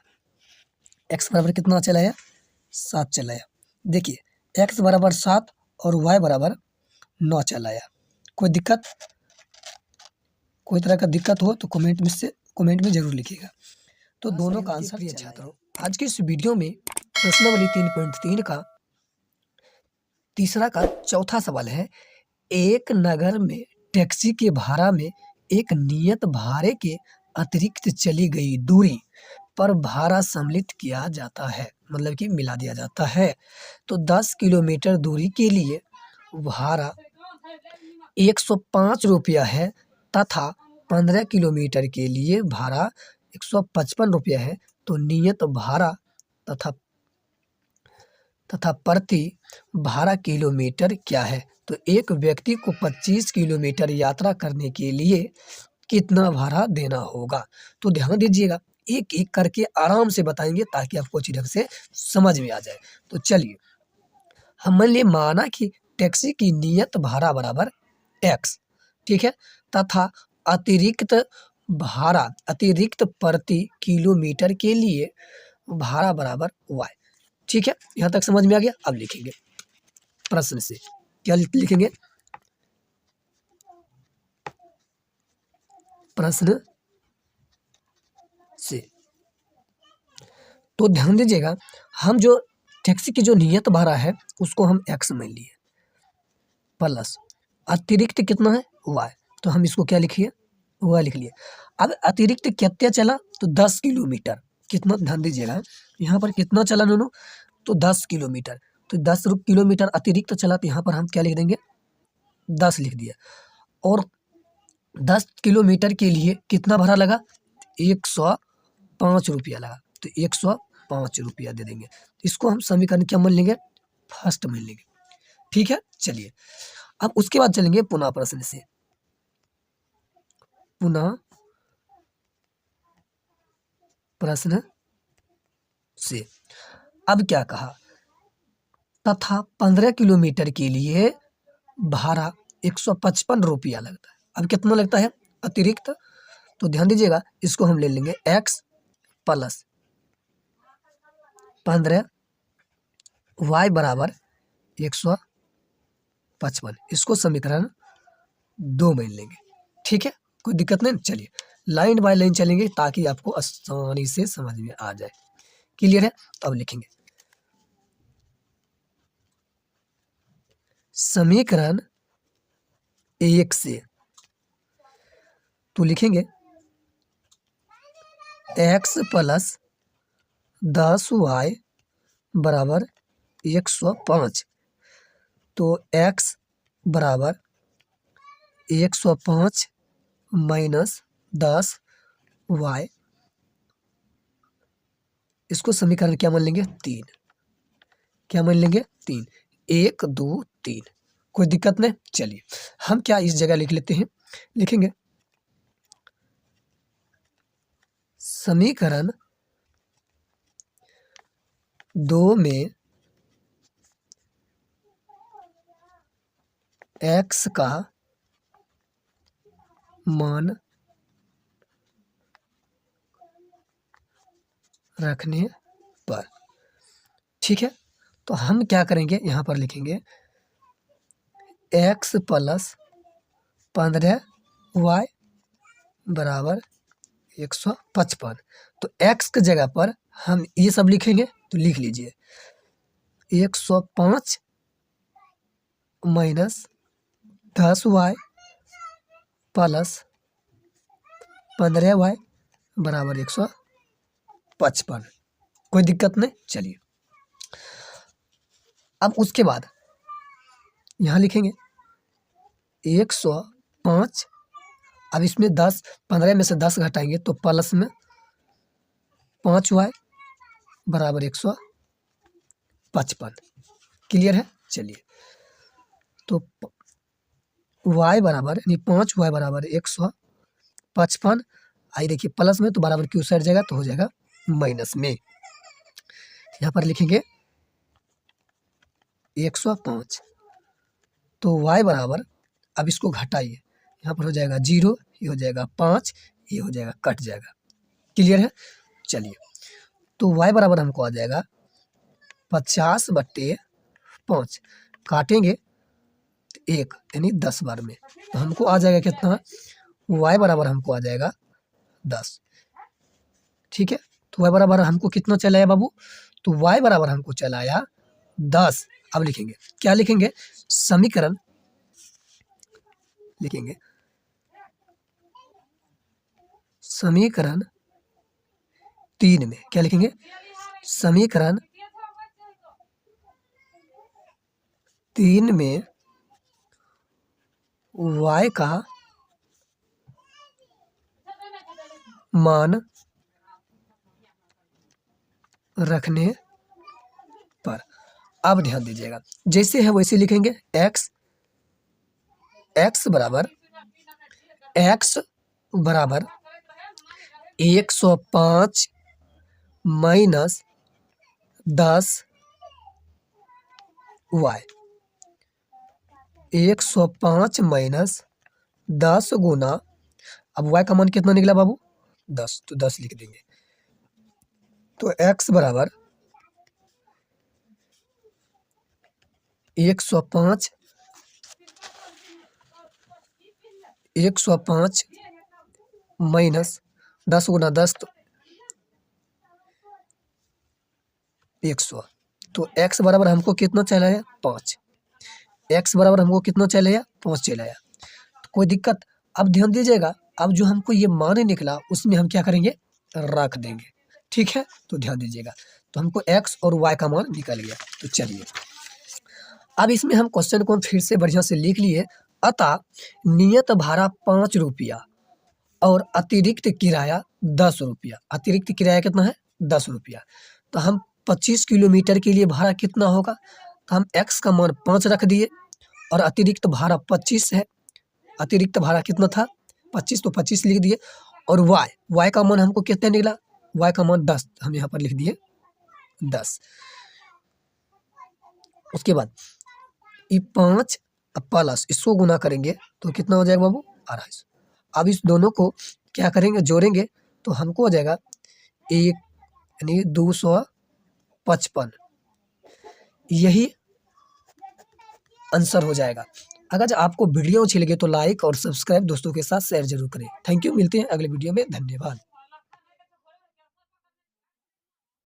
x बराबर कितना चला आया? 7 चला आया। देखिए x बराबर 7 और y बराबर 9 चला आया। कोई दिक्कत, कोई तरह का दिक्कत हो तो कमेंट में जरूर लिखिएगा। तो दोनों का आंसर दिया छात्रों। आज की इस वीडियो में प्रश्नावली 3.3 का तीसरा का चौथा सवाल है, एक नगर में टैक्सी के भाड़ा में एक नियत भाड़े के अतिरिक्त चली गई दूरी पर भाड़ा सम्मिलित किया जाता है, मतलब कि मिला दिया जाता है। तो 10 किलोमीटर दूरी के लिए भाड़ा 105 रुपया है तथा 15 किलोमीटर के लिए भाड़ा 155 रुपया है। तो नियत भाड़ा तथा प्रति भाड़ा किलोमीटर क्या है? तो एक व्यक्ति को 25 किलोमीटर यात्रा करने के लिए कितना भाड़ा देना होगा? तो ध्यान दीजिएगा, एक एक करके आराम से बताएंगे ताकि आपको अच्छी ढंग से समझ में आ जाए। तो चलिए हमने माना कि टैक्सी की नियत भाड़ा बराबर x, ठीक है, तथा अतिरिक्त प्रति किलोमीटर के लिए भाड़ा बराबर y। ठीक है, यहाँ तक समझ में आ गया। अब लिखेंगे प्रश्न से, क्या लिखेंगे? प्रश्न से तो ध्यान दीजिएगा, हम जो टैक्सी की जो नियत भाड़ा है उसको हम x मान लिए, प्लस अतिरिक्त कितना है y, तो हम इसको क्या लिखिए? y लिख लिए। अब अतिरिक्त कितना चला? तो 10 किलोमीटर। कितना? ध्यान दीजिएगा यहाँ पर कितना चला दोनों? तो 10 किलोमीटर। तो 10 किलोमीटर अतिरिक्त चला तो यहाँ पर हम क्या लिख देंगे? 10 लिख दिया। और 10 किलोमीटर के लिए कितना भाड़ा लगा? 105 रुपया लगा, तो 105 रुपया दे देंगे। इसको हम समीकरण क्या मान लेंगे? फर्स्ट मान लेंगे। ठीक है, चलिए अब उसके बाद चलेंगे पुनः प्रश्न से। पुनः प्रश्न से अब क्या कहा, तथा 15 किलोमीटर के लिए भाड़ा 155 रुपया लगता है। अब कितना लगता है अतिरिक्त, तो ध्यान दीजिएगा, इसको हम ले लेंगे x प्लस 15 y बराबर 155, इसको समीकरण 2 में लेंगे। ठीक है, कोई दिक्कत नहीं। चलिए लाइन बाय लाइन चलेंगे ताकि आपको आसानी से समझ में आ जाए। क्लियर है, तो अब लिखेंगे समीकरण 1 से, तो लिखेंगे x प्लस 10y बराबर 105, तो x बराबर 105 माइनस 10y, इसको समीकरण क्या मान लेंगे 3, क्या मान लेंगे 3, 1 2 3, कोई दिक्कत नहीं। चलिए हम क्या इस जगह लिख लेते हैं, लिखेंगे समीकरण 2 में x का मान रखने पर। ठीक है, तो हम क्या करेंगे, यहाँ पर लिखेंगे x प्लस 15y बराबर 155, तो x की जगह पर हम ये सब लिखेंगे, तो लिख लीजिए 105 माइनस 10y प्लस 15y बराबर 155, कोई दिक्कत नहीं। चलिए अब उसके बाद यहाँ लिखेंगे 105, अब इसमें 10 15 में से 10 घटाएंगे तो प्लस में 5y बराबर 155। क्लियर है, चलिए तो y बराबर यानी 5y बराबर 155, आई देखिए प्लस में तो बराबर क्यों साइड जाएगा तो हो जाएगा माइनस में। यहाँ पर लिखेंगे 105, तो y बराबर, अब इसको घटाइए, यहाँ पर हो जाएगा 0, ये हो जाएगा 5, ये हो जाएगा कट जाएगा। क्लियर है, चलिए तो y बराबर हमको आ जाएगा 50/5, काटेंगे 1 यानी 10 बार में, तो हमको आ जाएगा कितना, y बराबर हमको आ जाएगा 10। ठीक है, तो y बराबर हमको कितना चलाया बाबू, तो y बराबर हमको चलाया 10। अब लिखेंगे क्या, लिखेंगे समीकरण, लिखेंगे समीकरण 3 में, क्या लिखेंगे समीकरण 3 में y का मान रखने पर। अब ध्यान दीजिएगा, जैसे है वैसे लिखेंगे x बराबर 105 माइनस 10y, 105 माइनस 10 गुना, अब y का मान कितना निकला बाबू 10, तो 10 लिख देंगे, तो x बराबर 105 माइनस 10 गुना 10 तो 100, तो x बराबर हमको कितना चलाया 5, x बराबर हमको कितना चलाया 5 चलाया, तो कोई दिक्कत। अब ध्यान दीजिएगा, अब जो हमको ये मान निकला उसमें हम क्या करेंगे रख देंगे। ठीक है, तो ध्यान दीजिएगा, तो हमको x और y का मान निकल गया। तो चलिए अब इसमें हम क्वेश्चन को फिर से बढ़िया से लिख लिए, अतः नियत भाड़ा 5 रुपया और अतिरिक्त किराया 10 रुपया। अतिरिक्त किराया कितना है 10 रुपया, तो हम 25 किलोमीटर के लिए भाड़ा कितना होगा, तो हम x का मान 5 रख दिए और अतिरिक्त भाड़ा 25 है। अतिरिक्त भाड़ा कितना था 25, तो 25 लिख दिए। और y का मान हमको कितना निकला, y का मान 10, हम यहाँ पर लिख दिए 10। उसके बाद ये 5 प्लस इसको गुना करेंगे तो कितना हो जाएगा बाबू 250। अब इस दोनों को क्या करेंगे, जोड़ेंगे तो हमको हो जाएगा 1 यानी 255। यही आंसर हो जाएगा। अगर आपको वीडियो अच्छी लगे तो लाइक और सब्सक्राइब दोस्तों के साथ शेयर जरूर करें। थैंक यू, मिलते हैं अगले वीडियो में, धन्यवाद।